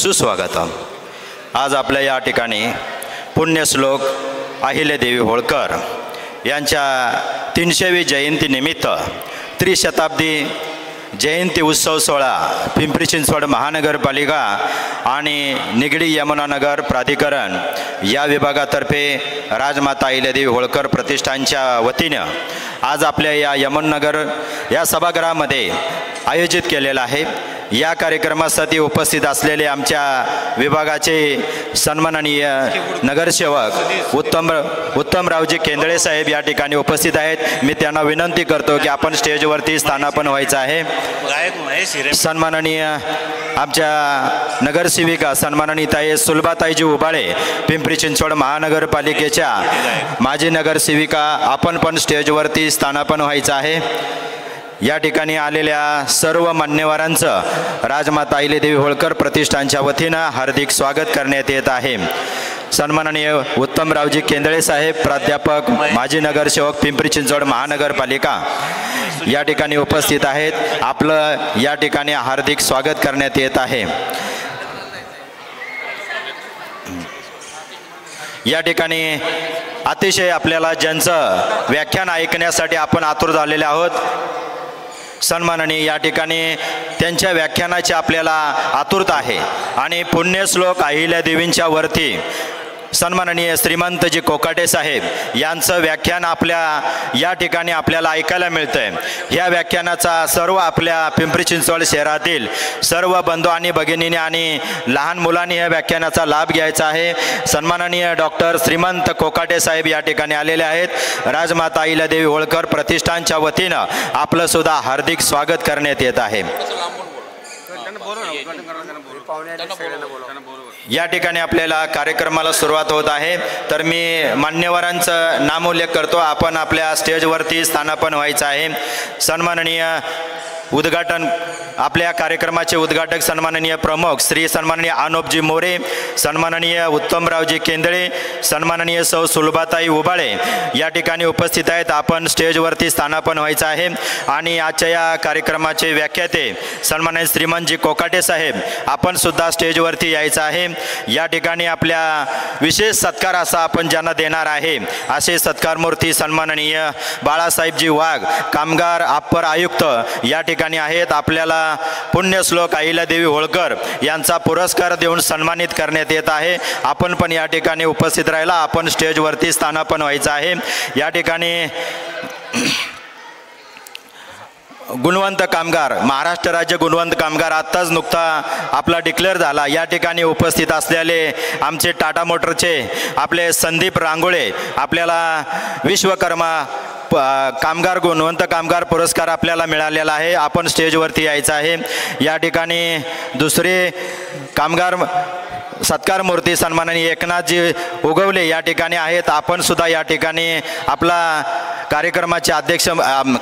सुस्वागतम। आज आपल्या या ठिकाणी पुण्यश्लोक अहिल्यादेवी होळकर यांच्या 300वी जयंतीनिमित्त त्रिशताब्दी जयंती उत्सव सोहळा पिंपरी चिंचवड महानगरपालिका आणि निगडी यमुनानगर प्राधिकरण या विभागातर्फे राजमाता अहिल्यादेवी होळकर प्रतिष्ठानच्या वतीनं आज आपल्या या यमुनानगर या सभागृहामध्ये आयोजित केलेला आहे। या कार्यक्रमासाठी उपस्थित असलेले आमच्या विभागाचे सन्माननीय नगरसेवक उत्तमरावजी केंद्रे साहेब या ठिकाणी उपस्थित आहेत। मी त्यांना विनंती करतो की आपण स्टेजवरती स्थानापन्न व्हायचं आहे। सन्माननीय आमच्या नगरसेविका सन्माननीय ताई सुलभाताईजी उबाळे पिंपरी चिंचवड महानगरपालिकेच्या माजी नगरसेविका आपण पण स्टेजवरती स्थानापन्न व्हायचं आहे। या ठिकाणी आलेल्या सर्व मान्यवरांचं राजमाता अहिल्यादेवी होळकर प्रतिष्ठानच्या वतीनं हार्दिक स्वागत करण्यात येत आहे। सन्माननीय उत्तमरावजी केंद्रे साहेब प्राध्यापक माजी नगरसेवक पिंपरी चिंचवड महानगरपालिका या ठिकाणी उपस्थित आहेत। आपलं या ठिकाणी हार्दिक स्वागत करण्यात येत आहे। या ठिकाणी अतिशय आपल्याला ज्यांचं व्याख्यान ऐकण्यासाठी आपण आतुर झालेले आहोत, सन्माननीय या ठिकाणी त्यांच्या व्याख्यानाची आपल्याला आतुरता आहे आणि पुण्यश्लोक अहिल्यादेवींच्या वरती सन्माननीय श्रीमंतजी कोकाटे साहेब यांचं व्याख्यान आपल्या या ठिकाणी आपल्याला ऐकायला मिळतंय। ह्या व्याख्यानाचा सर्व आपल्या पिंपरी चिंचवड शहरातील सर्व बंधू आणि भगिनींनी आणि लहान मुलांनी या व्याख्यानाचा लाभ घ्यायचा आहे। सन्माननीय डॉक्टर श्रीमंत कोकाटे साहेब या ठिकाणी आलेले आहेत। राजमाता अहिल्यादेवी होळकर प्रतिष्ठानच्या वतीनं आपलं सुद्धा हार्दिक स्वागत करण्यात येत आहे। या ठिकाणी आपल्याला कार्यक्रमाला सुरुवात होत आहे, तर मी मान्यवरांचं नामोल्लेख करतो। आपण आपल्या स्टेजवरती स्थानापन्न व्हायचं आहे। सन्माननीय उद्घाटन आपल्या कार्यक्रमाचे उद्घाटक सन्माननीय प्रमुख श्री सन्माननीय अनुपजी मोरे, सन्माननीय उत्तमरावजी केंद्रे, सन्माननीय सौ सुलभाताई उबाळे या ठिकाणी उपस्थित आहेत। आपण स्टेजवरती स्थानापन्न व्हायचं आहे आणि आजच्या या कार्यक्रमाचे व्याख्याते सन्माननीय श्रीमंतजी कोकाटे साहेब आपण सुद्धा स्टेजवरती यायचं आहे। या ठिकाणी आपल्या विशेष सत्कार असा आपण ज्यांना देणार आहे असे सत्कारमूर्ती सन्माननीय बाळासाहेबजी वाघ कामगार अप्पर आयुक्त या ठिकाणी आहेत। आपल्याला पुण्यश्लोक अहिल्यादेवी होळकर यांचा पुरस्कार देऊन सन्मानित करण्यात येत आहे। आपण पण या ठिकाणी उपस्थित राहिला, आपण स्टेजवरती स्थानापन्न व्हायचं आहे। या ठिकाणी गुणवंत कामगार महाराष्ट्र राज्य गुणवंत कामगार आत्ताच नुकता आपला डिक्लेअर झाला। या ठिकाणी उपस्थित असलेले आमचे टाटा मोटरचे आपले संदीप रांगोळे आपल्याला विश्वकर्मा कामगार गुणवंत कामगार पुरस्कार आपल्याला मिळालेला आहे। आपण स्टेजवरती यायचं आहे। या ठिकाणी दुसरे कामगार सत्कारमूर्ती सन्माननीय एकनाथजी उगवले या ठिकाणी आहेत। आपण सुद्धा या ठिकाणी आपला कार्यक्रमाचे अध्यक्ष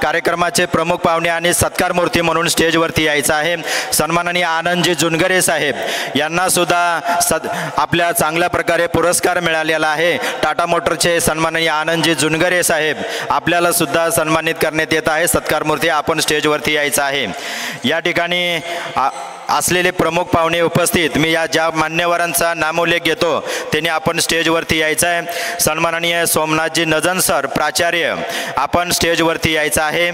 कार्यक्रमाचे प्रमुख पाहुणे आणि सत्कारमूर्ती म्हणून स्टेजवरती यायचं आहे। सन्माननीय आनंदजी जुनगरे साहेब यांना सुद्धा आपल्या चांगल्या प्रकारे पुरस्कार मिळालेला आहे। टाटा मोटरचे सन्माननीय आनंदजी जुनगरे साहेब आपल्याला सुद्धा सन्मानित करण्यात येत आहे। सत्कारमूर्ती आपण स्टेजवरती यायचं आहे। या ठिकाणी असलेले प्रमुख पाहुणे उपस्थित मी या ज्या मान्यवरांचा नामोल्लेख घेतो त्यांनी आपण स्टेजवरती यायचं आहे। सन्माननीय सोमनाथजी नजन सर प्राचार्य आपण स्टेजवरती यायचं आहे।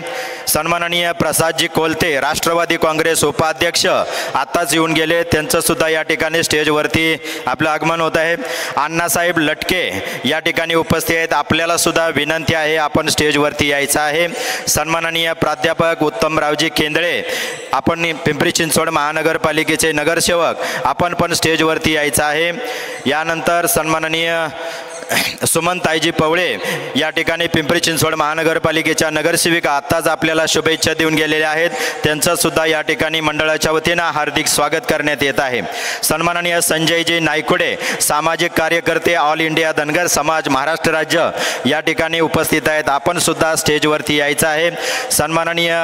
सन्माननीय प्रसादजी कोलते राष्ट्रवादी काँग्रेस उपाध्यक्ष आत्ताच येऊन गेले, त्यांचं सुद्धा या ठिकाणी स्टेजवरती आपलं आगमन होत आहे। अण्णासाहेब लटके या ठिकाणी उपस्थित आहेत। आपल्याला सुद्धा विनंती आहे आपण स्टेजवरती यायचं आहे। सन्माननीय प्राध्यापक उत्तमरावजी केंद्रे आपण पिंपरी चिंचवड महानगरपालिकेचे नगरसेवक आपण पण स्टेजवरती यायचं आहे। यानंतर सन्माननीय सुमनताईजी पवळे या ठिकाणी पिंपरी चिंचवड महानगरपालिकेच्या नगरसेविका आत्ताच आपल्याला शुभेच्छा देऊन गेलेल्या आहेत, त्यांचं सुद्धा या ठिकाणी मंडळाच्या वतीनं हार्दिक स्वागत करण्यात येत आहे। सन्माननीय संजयजी नायकुडे सामाजिक कार्यकर्ते ऑल इंडिया धनगर समाज महाराष्ट्र राज्य या ठिकाणी उपस्थित आहेत। आपण सुद्धा स्टेजवरती यायचं आहे। सन्माननीय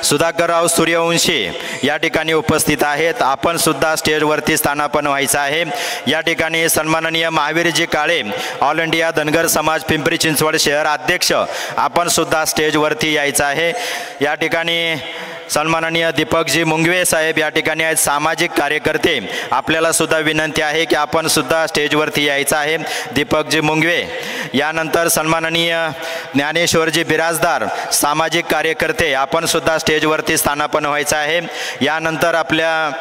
सुधाकरराव सूर्यवंशी या ठिकाणी उपस्थित आहेत। आपण सुद्धा स्टेजवरती स्थानापन्न व्हायचं आहे। या ठिकाणी सन्माननीय महावीरजी काळे ऑल इंडिया धनगर समाज पिंपरी चिंचवड शहर अध्यक्ष आपण सुद्धा स्टेजवरती यायचं आहे। या ठिकाणी सन्माननीय दीपकजी मुंगवे साहेब या ठिकाणी आहेत, सामाजिक कार्यकर्ते. आपल्याला सुद्धा विनंती आहे की आपण सुद्धा स्टेजवरती यायचं आहे. दीपकजी मुंगवे. यानंतर सन्माननीय ज्ञानेश्वरजी बिराजदार, सामाजिक कार्यकर्ते, आपण सुद्धा स्टेजवरती स्थानापन्न व्हायचं आहे. यानंतर आपल्या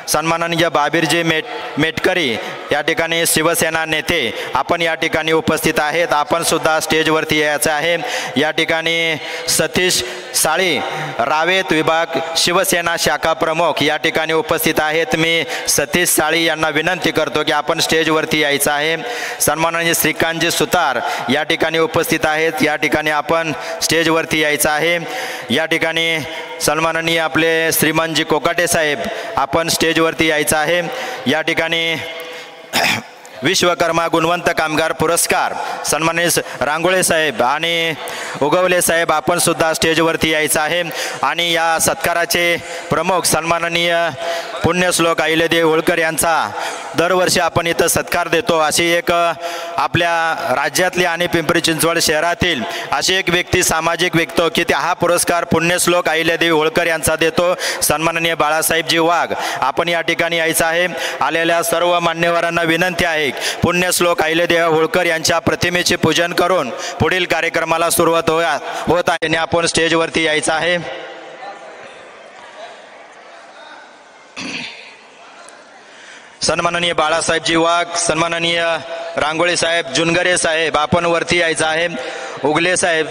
सन्माननीय बाबीरजी मेटकरी या ठिकाणी शिवसेना नेते, आपण या ठिकाणी उपस्थित आहेत. आपण सुद्धा स्टेजवरती यायचं आहे. या ठिकाणी सतीश साळी, रावेत विभाग शिवसेना शाखा प्रमुख या ठिकाणी उपस्थित आहेत. मी सतीश साळी यांना विनंती करतो की आपण स्टेजवरती यायचं आहे. सन्माननीय श्रीकांतजी सुतार या ठिकाणी उपस्थित आहेत. या ठिकाणी आपण स्टेजवरती यायचं आहे. या ठिकाणी सन्माननीय आपले श्रीमंतजी कोकाटे साहेब, आपण स्टेजवरती यायचं आहे. या ठिकाणी विश्वकर्मा गुणवंत कामगार पुरस्कार सन्माननीय रांगोळे साहेब आणि उगवले साहेब, आपण सुद्धा स्टेजवरती यायचं आहे. आणि या सत्काराचे प्रमुख सन्माननीय पुण्यश्लोक अहिल्यादेवी होळकर यांचा दरवर्षी आपण इथं सत्कार देतो. अशी एक आपल्या राज्यातली आणि पिंपरी चिंचवड शहरातील अशी एक व्यक्ती, सामाजिक व्यक्ती की हा पुरस्कार पुण्यश्लोक अहिल्यादेवी होळकर यांचा देतो, सन्माननीय बाळासाहेबजी वाघ. आपण या ठिकाणी यायचं आहे. आलेल्या सर्व मान्यवरांना विनंती आहे, पुण्यश्लोक अहिल्यादेवी होळकर यांच्या प्रतिमेचे पूजन करून पुढील कार्यक्रमाला सुरुवात होत आहे आणि आपण स्टेजवरती यायचं आहे. सन्माननीय बाळासाहेबजी वाघ, सन्माननीय रांगोळे साहेब, जुनगरे साहेब, आपण वरती यायचं आहे. उगले साहेब,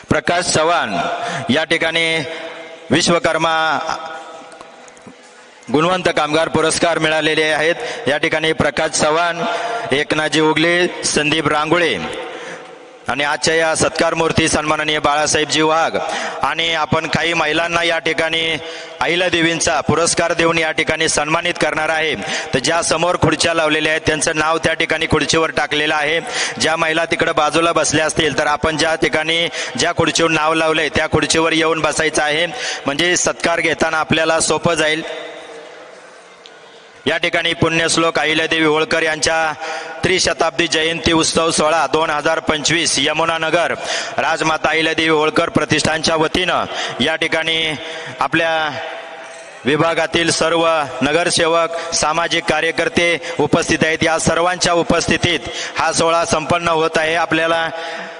प्रकाश चव्हाण या ठिकाणी विश्वकर्मा गुणवंत कामगार पुरस्कार मिळालेले आहेत. या ठिकाणी प्रकाश चव्हाण, एकनाथजी उगले, संदीप रांगोळे आणि आजच्या या सत्कार मूर्ती सन्माननीय बाळासाहेबजी वाघ. आणि आपण काही महिलांना या ठिकाणी अहिल्यादेवींचा पुरस्कार देऊन या ठिकाणी सन्मानित करणार आहे. तर ज्या समोर खुर्च्या लावलेल्या आहेत त्यांचं नाव त्या ठिकाणी खुर्चीवर टाकलेलं आहे. ज्या महिला तिकडे बाजूला बसल्या असतील तर आपण ज्या ठिकाणी ज्या खुर्चीवर नाव लावलंय त्या खुर्चीवर येऊन बसायचं आहे, म्हणजे सत्कार घेताना आपल्याला सोपं जाईल. या ठिकाणी पुण्यश्लोक अहिल्यादेवी होळकर यांच्या त्रिशताब्दी जयंती उत्सव सोहळा 2025 यमुनानगर राजमाता अहिल्यादेवी होळकर प्रतिष्ठानच्या वतीनं या ठिकाणी आपल्या विभागातील सर्व नगरसेवक, सामाजिक कार्यकर्ते उपस्थित आहेत. या सर्वांच्या उपस्थितीत हा सोहळा संपन्न होत आहे. आपल्याला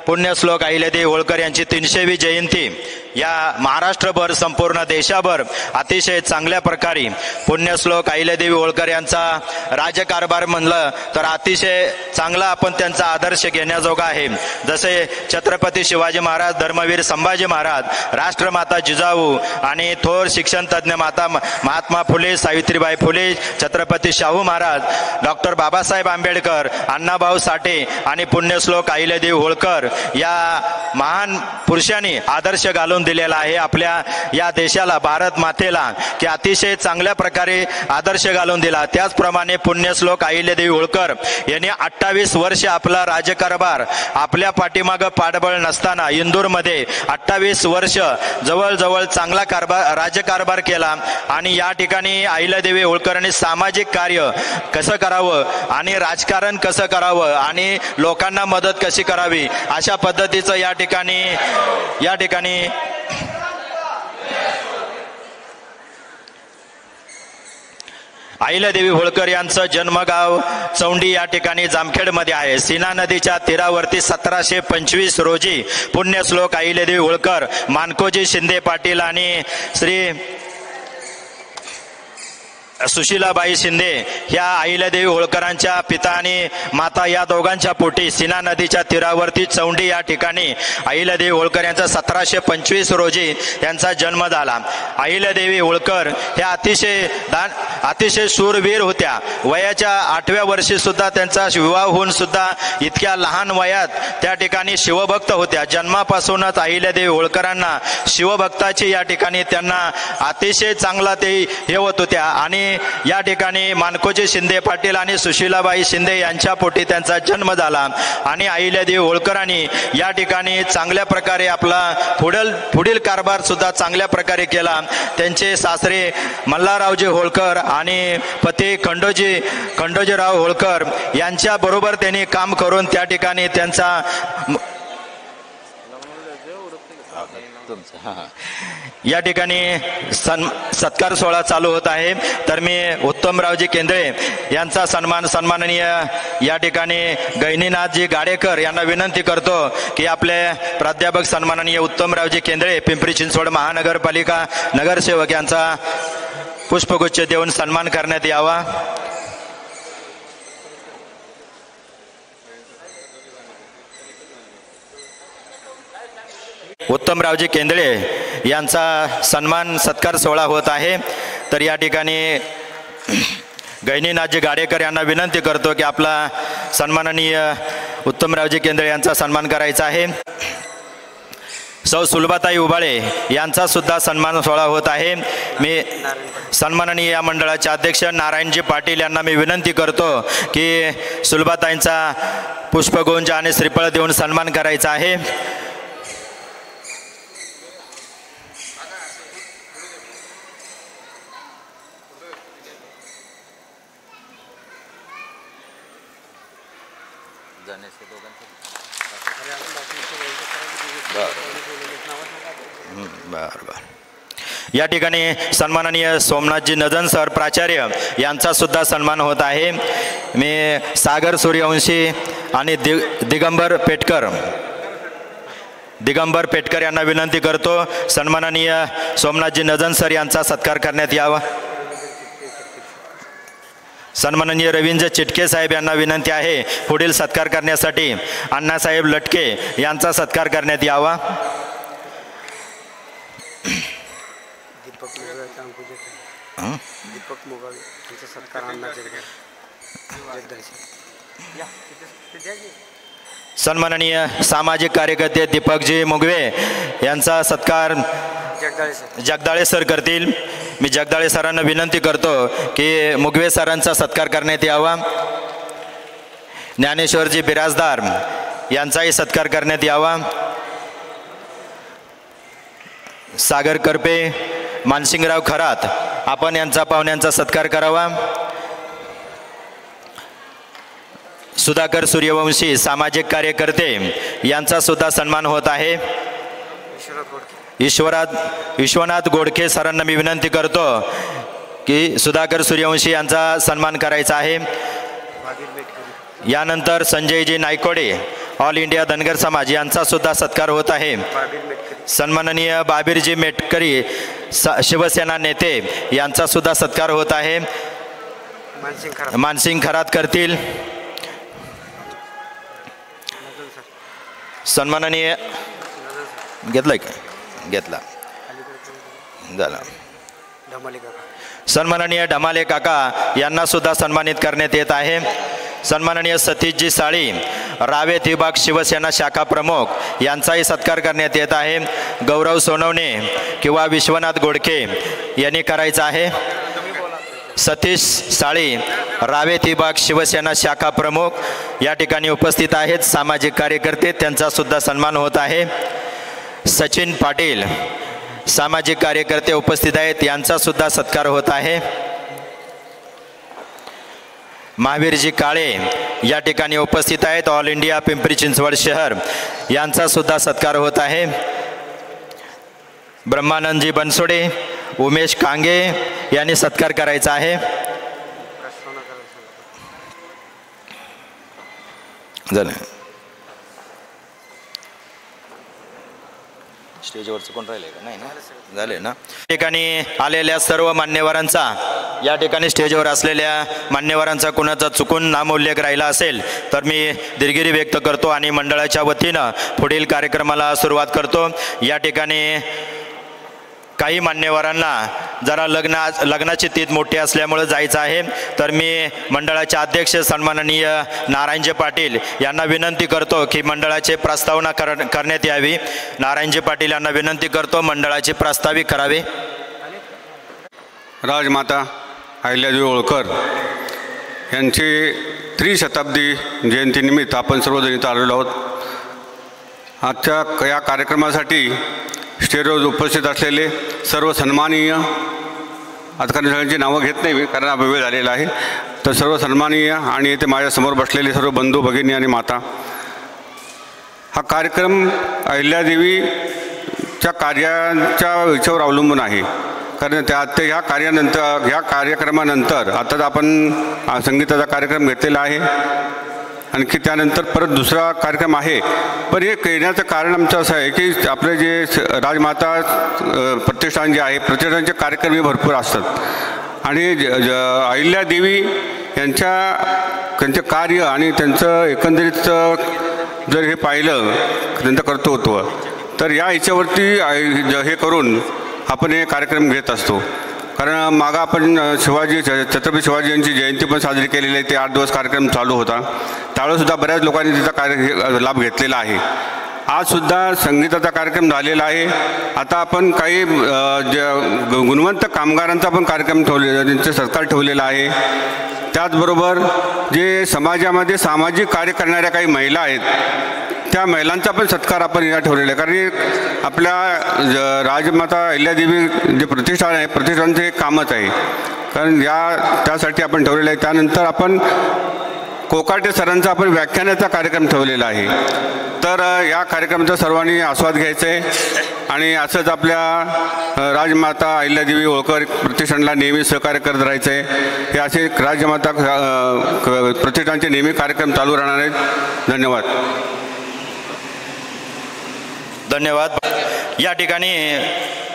पुण्यश्लोक अहिल्यादेवी होळकर यांची 300वी जयंती या महाराष्ट्रभर, संपूर्ण देशाभर अतिशय चांगल्या प्रकारे पुण्यश्लोक अहिल्यादेवी होळकर यांचा राजकारभार म्हणलं तर अतिशय चांगला आपण त्यांचा आदर्श घेण्याजोगा आहे. जसे छत्रपती शिवाजी महाराज, धर्मवीर संभाजी महाराज, राष्ट्रमाता जिजाऊ आणि थोर शिक्षण तज्ज्ञ माता महात्मा फुले, सावित्रीबाई फुले, छत्रपती शाहू महाराज, डॉक्टर बाबासाहेब आंबेडकर, अण्णाभाऊ साठे आणि पुण्यश्लोक अहिल्यादेवी होळकर या महान पुरुषांनी आदर्श घालून दिलेला आहे आपल्या या देशाला, भारत मातेला, की अतिशय चांगल्या प्रकारे आदर्श घालून दिला. त्याचप्रमाणे पुण्यश्लोक अहिल्यादेवी होळकर यांनी 28 वर्ष आपला राजकारभार आपल्या पाठीमागं पाठबळ नसताना इंदूरमध्ये 28 वर्ष जवळजवळ चांगला राजकारभार केला. आणि या ठिकाणी अहिल्यादेवी होळकरांनी सामाजिक कार्य कसं करावं आणि राजकारण कसं करावं आणि लोकांना मदत कशी करावी अशा पद्धतीचं या ठिकाणी अहिल्यादेवी होळकर यांचं जन्मगाव चौंडी या ठिकाणी जामखेडमध्ये आहे. सीना नदीच्या तीरावरती 1725 रोजी पुण्यश्लोक अहिल्यादेवी होळकर, मानकोजी शिंदे पाटील आणि श्री सुशीलाबाई शिंदे ह्या अहिल्यादेवी होळकरांच्या पिता आणि माता या दोघांच्या पोटी सीना नदीच्या तीरावरती चौंडी या ठिकाणी अहिल्यादेवी होळकर यांचा 1725 रोजी यांचा जन्म झाला. अहिल्यादेवी होळकर ह्या अतिशय शूरवीर होत्या. वयाच्या 8व्या वर्षी सुद्धा त्यांचा विवाह होऊन सुद्धा इतक्या लहान वयात त्या ठिकाणी शिवभक्त होत्या. जन्मापासूनच अहिल्यादेवी होळकरांना शिवभक्ताची या ठिकाणी त्यांना अतिशय चांगला ते हे होत होत्या. आणि या ठिकाणी मानकोजी शिंदे पाटील आणि सुशीलाबाई शिंदे यांच्या पोटी त्यांचा जन्म झाला आणि अहिल्यादेवी होळकरांनी या ठिकाणी चांगल्या प्रकारे आपला पुढील कारभार सुद्धा चांगल्या प्रकारे केला। त्यांचे सासरे मल्हाररावजी होळकर आणि पती खंडोजीराव होळकर यांच्या बरोबर त्यांनी काम करून त्या ठिकाणी त्यांचा या ठिकाणी सत्कार सोहळा चालू होत आहे। तर मी उत्तमरावजी केंद्रे यांचा सन्माननीय या ठिकाणी गहिनीनाथजी गाडेकर यांना विनंती करतो की आपले प्राध्यापक सन्माननीय उत्तमरावजी केंद्रे पिंपरी चिंचवड महानगरपालिका नगरसेवक यांचा पुष्पगुच्छ देऊन सन्मान करण्यात यावा। उत्तमरावजी केंद्रे यांचा सत्कार सोहळा होत आहे। तर या ठिकाणी गहिनीनाथजी गाडेकर यांना विनंती करतो की आपला सन्माननीय उत्तमरावजी केंद्रे यांचा सन्मान करायचा आहे। सौ सुलभाताई उबाळे यांचा सुद्धा सन्मान सोहळा होत आहे। मी सन्माननीय या मंडळाचे अध्यक्ष नारायणजी पाटील यांना मी विनंती करतो की सुलभाताईंचा पुष्पगुच्छ आणि श्रीफळ देऊन सन्मान करायचा आहे। या ठिकाणी सन्माननीय सोमनाथजी नजन सर प्राचार्य यांचा सुद्धा सन्मान होत आहे। मी सागर सूर्यवंशी आणि दिगंबर पेटकर यांना विनंती करतो सन्माननीय सोमनाथजी नजन सर यांचा सत्कार करण्यात यावा। सन्माननीय रवींद्र चिटके साहेब यांना विनंती आहे पुढील सत्कार करण्यासाठी अण्णासाहेब लटके यांचा सत्कार करण्यात यावा। सन्माननीय सामाजिक कार्यकर्ते दीपकजी मुगवे यांचा सत्कार जगदाळे सर करतील। मी जगदाळे सरांना विनंती करतो की मुगवे सरांचा सत्कार करण्यात यावा। ज्ञानेश्वरजी बिराजदार यांचाही सत्कार करण्यात यावा। सागर करपे, मानसिंगराव खरात आपण यांचा पाहुण्यांचा सत्कार करावा। सुधाकर सूर्यवंशी सामाजिक कार्यकर्ते यांचा सुद्धा सन्मान होत आहे। विश्वनाथ गोडके सरांना मी विनंती करतो की सुधाकर सूर्यवंशी यांचा सन्मान करायचा आहे। यानंतर संजयजी नायकोडे ऑल इंडिया धनगर समाज यांचा सुद्धा सत्कार होत आहे। सन्माननीय बाबीरजी मेटकरी शिवसेना नेते यांचा सुद्धा सत्कार होत आहे। मानसिंग खरात करतील। सन्माननीय घेतला झाला सन्माननीय ढमाले काका यांना सुद्धा सन्मानित करण्यात येत आहे। सन्माननीय सतीशजी साळी रावेत विभाग शिवसेना शाखा प्रमुख यांचाही सत्कार करण्यात येत आहे। गौरव सोनवणे किंवा विश्वनाथ गोडके यांनी करायचा आहे। सतीश साळी रावेत विभाग शिवसेना शाखा प्रमुख या ठिकाणी उपस्थित आहेत। सामाजिक कार्यकर्ते त्यांचा सुद्धा सन्मान होत आहे। सचिन पाटील सामाजिक कार्यकर्ते उपस्थित आहेत, यांचा सुद्धा सत्कार होत आहे। महावीरजी काळे या ठिकाणी उपस्थित आहेत, ऑल इंडिया पिंपरी चिंचवड शहर यांचा सुद्धा सत्कार होत आहे। ब्रह्मानंदजी बनसोडे, उमेश कांगे यांनी सत्कार करायचा आहे। झालं स्टेजवरचं कोण राहिले का नाही ना झाले ना। ठिकाणी आलेल्या सर्व मान्यवरांचा या ठिकाणी स्टेजवर असलेल्या मान्यवरांचा कुणाचा चुकून नामोल्लेख राहिला असेल तर मी दिलगिरी व्यक्त करतो आणि मंडळाच्या वतीनं पुढील कार्यक्रमाला सुरुवात करतो। या ठिकाणी काही मान्यवरांना जरा लग्नाची तीत मोठी असल्यामुळे जायचं आहे, तर मी मंडळाचे अध्यक्ष सन्माननीय नारायणजी पाटील यांना विनंती करतो की मंडळाचे प्रस्तावना करण्यात यावी। नारायणजी पाटील यांना विनंती करतो मंडळाचे प्रस्तावित करावे। राजमाता अहिल्यादेवी होळकर यांची त्रिशताब्दी जयंतीनिमित्त आपण सर्वजण इथं आलेलो आहोत। आजच्या या कार्यक्रमासाठी स्टेजवर उपस्थित असलेले सर्व सन्माननीय, आता कारण सगळ्यांची नावं घेत नाही मी कारण हा वेळ झालेला आहे, तर सर्व सन्माननीय आणि इथे माझ्यासमोर बसलेले सर्व बंधू भगिनी आणि माता, हा कार्यक्रम अहिल्यादेवीच्या कार्याच्या याच्यावर अवलंबून आहे। कारण ह्या कार्यक्रमानंतर आता आपण संगीताचा कार्यक्रम घेतलेला आहे, आणखी त्यानंतर परत दुसरा कार्यक्रम आहे। पण हे येण्याचं कारण आमचं असं आहे की आपले जे राजमाता प्रतिष्ठान जे आहे, प्रतिष्ठानचे कार्यक्रम हे भरपूर असतात आणि अहिल्यादेवी त्यांचं कार्य आणि त्यांचं एकंदरीत जर हे पाहिलं त्यांचं कर्तृत्व, तर या ह्याच्यावरती हे करून आपण हे कार्यक्रम घेत असतो। कारण मागं आपण छत्रपती शिवाजी यांची जयंती पण साजरी केलेली आहे, ते 8 दिवस कार्यक्रम चालू होता, त्यावेळेसुद्धा बऱ्याच लोकांनी तिचा लाभ घेतलेला आहे। आजसुद्धा संगीताचा कार्यक्रम झालेला आहे। आता आपण काही गुणवंत कामगारांचा पण कार्यक्रम ठेवलेला, त्यांचे सत्कार ठेवलेला आहे। त्याचबरोबर जे समाजामध्ये सामाजिक कार्य करणाऱ्या काही महिला आहेत, त्या महिलांचा पण सत्कार आपण या ठेवलेला आहे। कारण आपल्या राजमाता अहिल्यादेवी जे प्रतिष्ठान आहे, प्रतिष्ठानचं एक कामच आहे, कारण त्यासाठी आपण ठेवलेलं आहे। त्यानंतर आपण कोकाटे सरांचा आपण व्याख्यानाचा कार्यक्रम ठेवलेला आहे, तर या कार्यक्रमाचा सर्वांनी आस्वाद घ्यायचा आहे आणि असंच आपल्या राजमाता अहिल्यादेवी होळकर प्रतिष्ठानला नेहमी सहकार्य करत राहायचं आहे। हे असे राजमाता प्रतिष्ठानचे नेहमी कार्यक्रम चालू राहणार आहेत। धन्यवाद। धन्यवाद। या ठिकाणी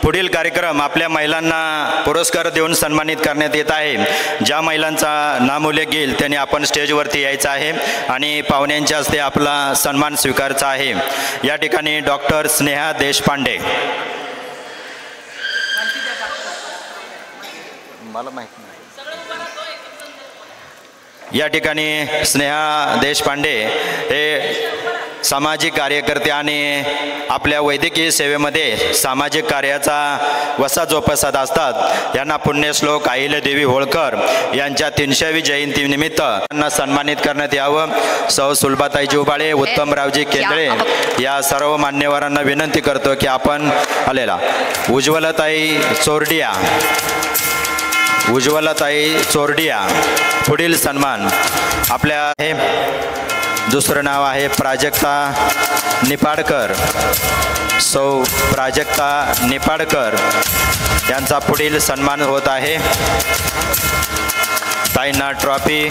पुढील कार्यक्रम आपल्या महिलांना पुरस्कार देऊन सन्मानित करण्यात येत आहे। ज्या महिलांचा नामोल्लेख घेईल त्यांनी आपण स्टेजवरती यायचं आहे आणि पाहुण्यांच्या हस्ते आपला सन्मान स्वीकारायचा आहे। या ठिकाणी डॉक्टर स्नेहा देशपांडे, मला माहिती नाही, या ठिकाणी स्नेहा देशपांडे हे सामाजिक कार्यकर्ते आणि आपल्या वैद्यकीय सेवेमध्ये सामाजिक कार्याचा वसा जोपासत असतात। यांना पुण्यश्लोक अहिल्यादेवी होळकर यांच्या 300वी जयंतीनिमित्त त्यांना सन्मानित करण्यात यावं। सौ सुलभाताई जुबाळे, उत्तमरावजी केंद्रे या सर्व मान्यवरांना विनंती करतो की आपण आलेला उज्ज्वलताई चोरडिया पुढील सन्मान आपल्या आहे। दुसरं नाव आहे प्राजक्ता निपाडकर, सौ प्राजक्ता निपाडकर यांचा पुढील सन्मान होत आहे। ताईंना ट्रॉफी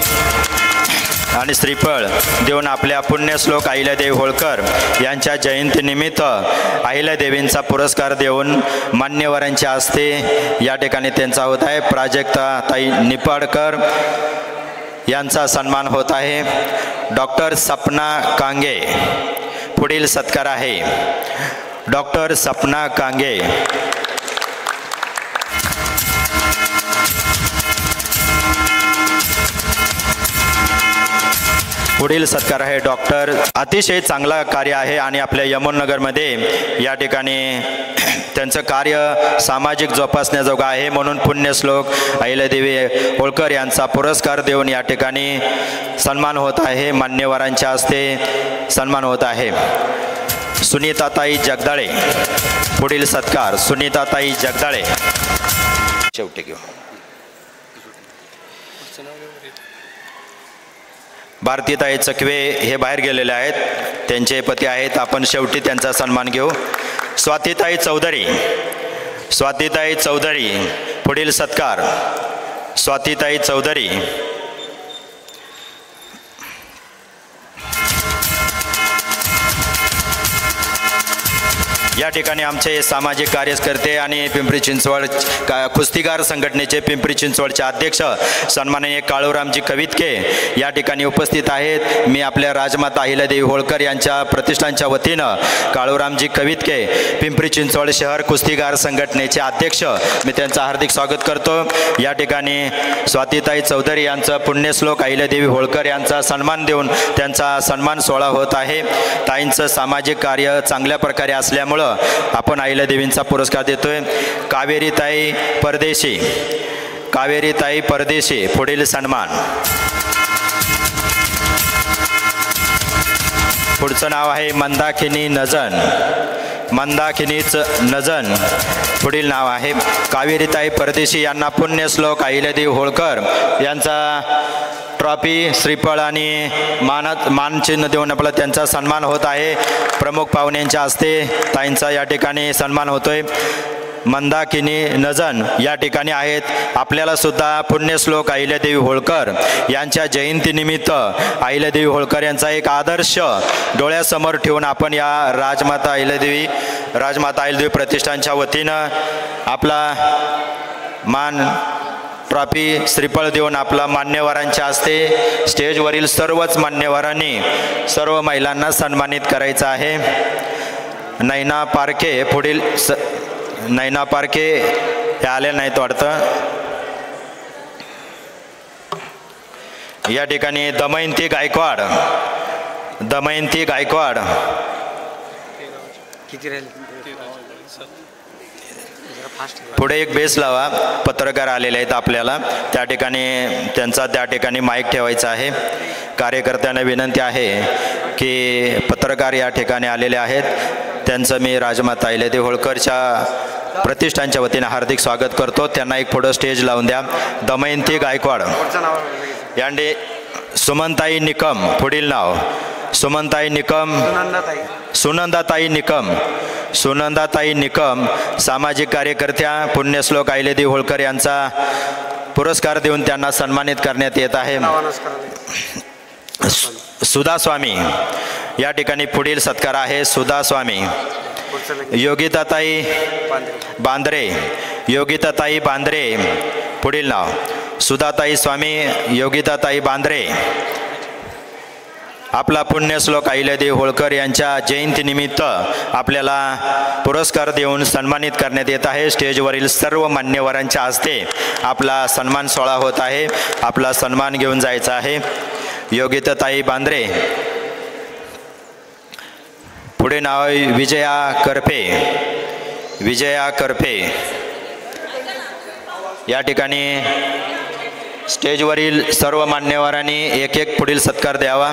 आणि श्रीफळ देऊन आपल्या पुण्यश्लोक अहिल्यादेवी होळकर यांच्या जयंतीनिमित्त अहिल्यादेवींचा पुरस्कार देऊन मान्यवरांच्या हस्ते या ठिकाणी त्यांचा होत आहे। प्राजक्ता ताई निपाडकर यांचा सन्मान होत आहे। डॉक्टर सपना कांगे पुढील सत्कार आहे। डॉक्टर सपना कांगे पुढील सत्कार आहे। डॉक्टर अतिशय चांगला कार्य आहे आणि आपल्या यमुननगरमध्ये या ठिकाणी त्यांचं कार्य सामाजिक जोपासण्याजोगं आहे, म्हणून पुण्यश्लोक अहिल्यादेवी होळकर यांचा पुरस्कार देऊन या ठिकाणी सन्मान होत आहे। मान्यवरांच्या हस्ते सन्मान होत आहे। सुनीताताई जगदाळे पुढील सत्कार। सुनीताताई जगदाळे शेवटी घेऊ। भारतीताई चकवे हे बाहेर गेलेले आहेत, त्यांचे पती आहेत, आपण शेवटी त्यांचा सन्मान घेऊ। स्वातीताई चौधरी पुढील सत्कार। स्वातीताई चौधरी या ठिकाणी आमचे सामाजिक कार्यकर्ते आणि पिंपरी चिंचवड कुस्तीगार संघटनेचे पिंपरी चिंचवडचे अध्यक्ष सन्माननीय काळूरामजी कवितके या ठिकाणी उपस्थित आहेत। मी आपल्या राजमाता अहिल्यादेवी होळकर यांच्या प्रतिष्ठानच्या वतीनं काळूरामजी कवितके पिंपरी चिंचवड शहर कुस्तीगार संघटनेचे अध्यक्ष मी त्यांचं हार्दिक स्वागत करतो। या ठिकाणी स्वातीताई चौधरी यांचं पुण्यश्लोक अहिल्यादेवी होळकर यांचा सन्मान देऊन त्यांचा सन्मान सोहळा होत आहे। ताईंचं सामाजिक कार्य चांगल्या प्रकारे असल्यामुळं आपण अहिल्यादेवींचा पुरस्कार देतोय। कावेरीताई परदेशी कावेरीताई परदेशी पुढील सन्मान. पुढचं नाव आहे मंदाकिनी नजन. मंदाकिनीच नजन पुढील नाव आहे. कावेरीताई परदेशी यांना पुण्यश्लोक अहिल्यादेवी होळकर यांचा ट्रॉफी, श्रीफळ आणि मानचिन्ह देऊन आपला त्यांचा सन्मान होत आहे. प्रमुख पाहुण्यांच्या हस्ते ताईंचा या ठिकाणी सन्मान होतोय. मंदाकिनी नजन या ठिकाणी आहेत. आपल्याला सुद्धा पुण्यश्लोक अहिल्यादेवी होळकर यांच्या जयंतीनिमित्त अहिल्यादेवी होळकर यांचा एक आदर्श डोळ्यासमोर ठेवून आपण या राजमाता अहिल्यादेवी प्रतिष्ठानच्या वतीनं आपला मान ट्रॉफी, श्रीफळ देऊन आपला मान्यवरांच्या हस्ते स्टेजवरील सर्वच मान्यवरांनी सर्व महिलांना सन्मानित करायचं आहे. नैना पारखे पुढील नैना पारखे हे आले नाहीत वाटतं. या ठिकाणी दमयंती गायकवाड पुढे एक बेस लावा. पत्रकार आलेले आहेत आपल्याला, त्या ठिकाणी माईक ठेवायचा आहे. कार्यकर्त्यांना विनंती आहे की पत्रकार या ठिकाणी आलेले आहेत, त्यांचं मी राजमाता अहिल्यादेवी होळकरच्या प्रतिष्ठानच्या वतीने हार्दिक स्वागत करतो. त्यांना एक पुढं स्टेज लावून द्या. दमयंती गायकवाड यांडे. सुमनताई निकम पुढील नाव. सुमनताई निकम. सुनंदाताई निकम सामाजिक कार्यकर्त्या पुण्यश्लोक अहिल्यादेवी होळकर यांचा पुरस्कार देऊन त्यांना सन्मानित करण्यात येत आहे. सुधा स्वामी या ठिकाणी पुढील सत्कार आहे. सुधा स्वामी. योगिताताई बांद्रे पुढील नाव. सुधाताई स्वामी, योगिताताई बांद्रे. आपला पुण्यश्लोक अहिल्यादेवी होळकर यांच्या जयंतीनिमित्त आपल्याला पुरस्कार देऊन सन्मानित करण्यात येत आहे. स्टेजवरील सर्व मान्यवरांच्या हस्ते आपला सन्मान सोहळा होत आहे. आपला सन्मान घेऊन जायचा आहे. योगिताताई बांद्रे. पुढे नाव विजया करपे. या ठिकाणी स्टेजवरील सर्व मान्यवरांनी एक एक पुढील सत्कार द्यावा.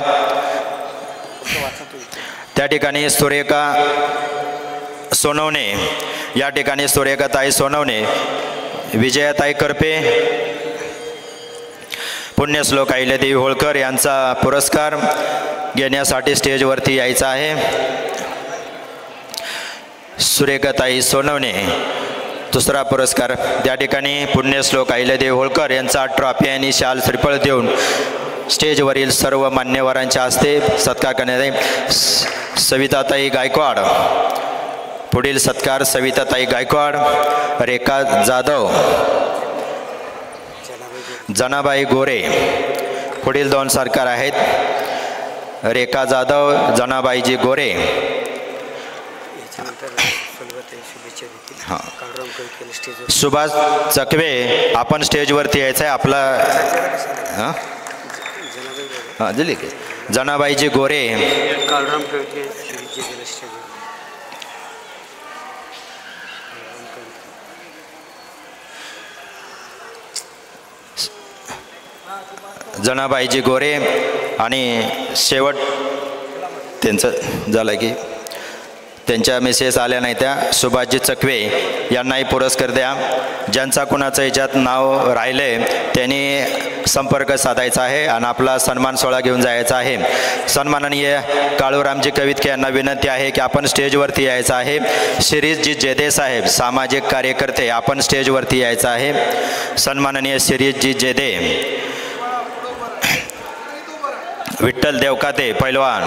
त्या ठिकाणी सुरेखा सोनवणे या ठिकाणी सुरेखाताई सोनवणे, विजयाताई करपे पुण्यश्लोक अहिल्यादेवी होळकर यांचा पुरस्कार घेण्यासाठी स्टेजवरती यायचा आहे. सुरेखाताई सोनवणे दुसरा पुरस्कार. त्या ठिकाणी पुण्यश्लोक अहिल्यादेवी होळकर यांचा ट्रॉफी आणि शाल श्रीफळ देऊन स्टेजवरील सर्व मान्यवरांच्या हस्ते सत्कार करण्यात आहे. सविताताई गायकवाड पुढील सत्कार. सविताताई गायकवाड. रेखा जाधव, जनाबाई गोरे पुढील दोन सत्कार आहेत. रेखा जाधव, जनाबाईजी गोरे. हां. सुभाष चकवे आपण स्टेजवरती यायचं आहे. आपला हां दिली की जनाबाईजी गोरे. जनाबाईजी गोरे आणि शेवट त्यांचं झालं की त्यांच्या मेसेज आल्या नाही त्या सुभाषजी चकवे यांनाही पुरस्कार द्या. ज्यांचा कुणाचं याच्यात नाव राहिलं आहे त्यांनी संपर्क साधायचा आहे आणि आपला सन्मान सोहळा घेऊन जायचा आहे. सन्माननीय काळूरामजी कवितके यांना विनंती आहे की आपण स्टेजवरती यायचं आहे. शिरीषजी जेदे साहेब सामाजिक कार्यकर्ते आपण स्टेजवरती यायचं आहे. सन्माननीय शिरीषजी जेदे, विठ्ठल देवकाते पैलवान,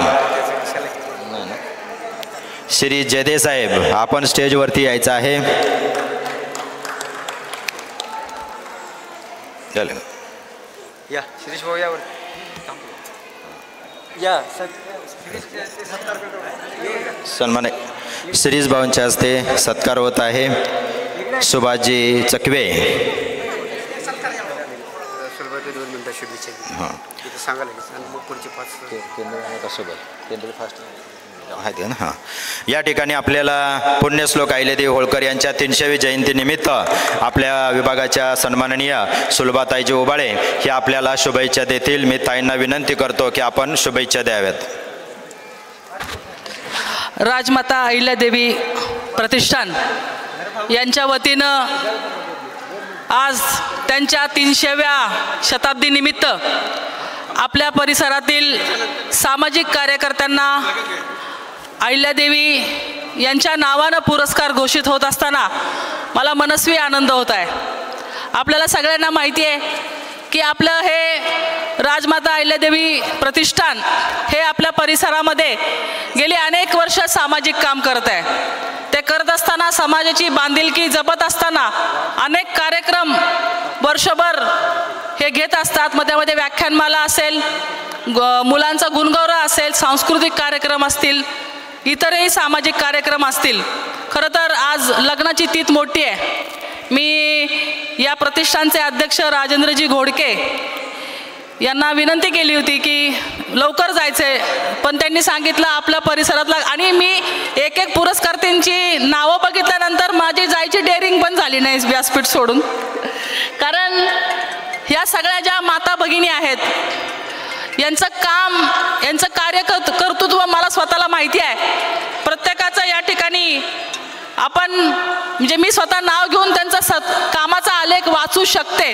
श्री जयदे साहेब आपण स्टेजवरती यायचं आहे. या शिरीष भाऊ यावर या सन्मान शिरीष भाऊंच्या हस्ते सत्कार होत आहे. सुभाषजी चकवे. हां सांगा लगेच आणि मग पुढचे 5 केंद्र फास्ट आहेत ना हां. या ठिकाणी आपल्याला पुण्यश्लोक अहिल्यादेवी होळकर यांच्या 300वी जयंतीनिमित्त आपल्या विभागाच्या सन्माननीय सुलभाताईजी उबाळे हे आपल्याला शुभेच्छा देतील. मी ताईंना विनंती करतो की आपण शुभेच्छा द्याव्यात. राजमाता अहिल्यादेवी प्रतिष्ठान यांच्या वतीनं आज त्यांच्या 300व्या शताब्दीनिमित्त आपल्या परिसरातील सामाजिक कार्यकर्त्यांना अहिल्यादेवी यांच्या नावानं पुरस्कार घोषित होत असताना मला मनस्वी आनंद होत आहे. आपल्याला सगळ्यांना माहिती आहे की आपलं हे राजमाता अहिल्यादेवी प्रतिष्ठान हे आपल्या परिसरामध्ये गेली अनेक वर्ष सामाजिक काम करत आहे. ते करत असताना समाजाची बांधिलकी जपत असताना अनेक कार्यक्रम वर्षभर हे घेत असतात. मग त्यामध्ये व्याख्यानमाला असेल, मुलांचा गुणगौरव असेल, सांस्कृतिक कार्यक्रम असतील, इतरही सामाजिक कार्यक्रम असतील. खरं तर आज लग्नाची तीत मोठी आहे. मी या प्रतिष्ठानचे अध्यक्ष राजेंद्रजी घोडके यांना विनंती केली होती की लवकर जायचे, पण त्यांनी सांगितलं आपल्या परिसरातला, आणि मी एक एक पुरस्कारांची नावं बघितल्यानंतर माझी जायची डेअरिंग पण झाली नाही व्यासपीठ सोडून. कारण ह्या सगळ्या ज्या माता भगिनी आहेत यांचं काम, यांचं कर्तृत्व मला स्वतःला माहिती आहे. प्रत्येकाचं या ठिकाणी आपण म्हणजे मी स्वतः नाव घेऊन त्यांचा कामाचा आलेख वाचू शकते,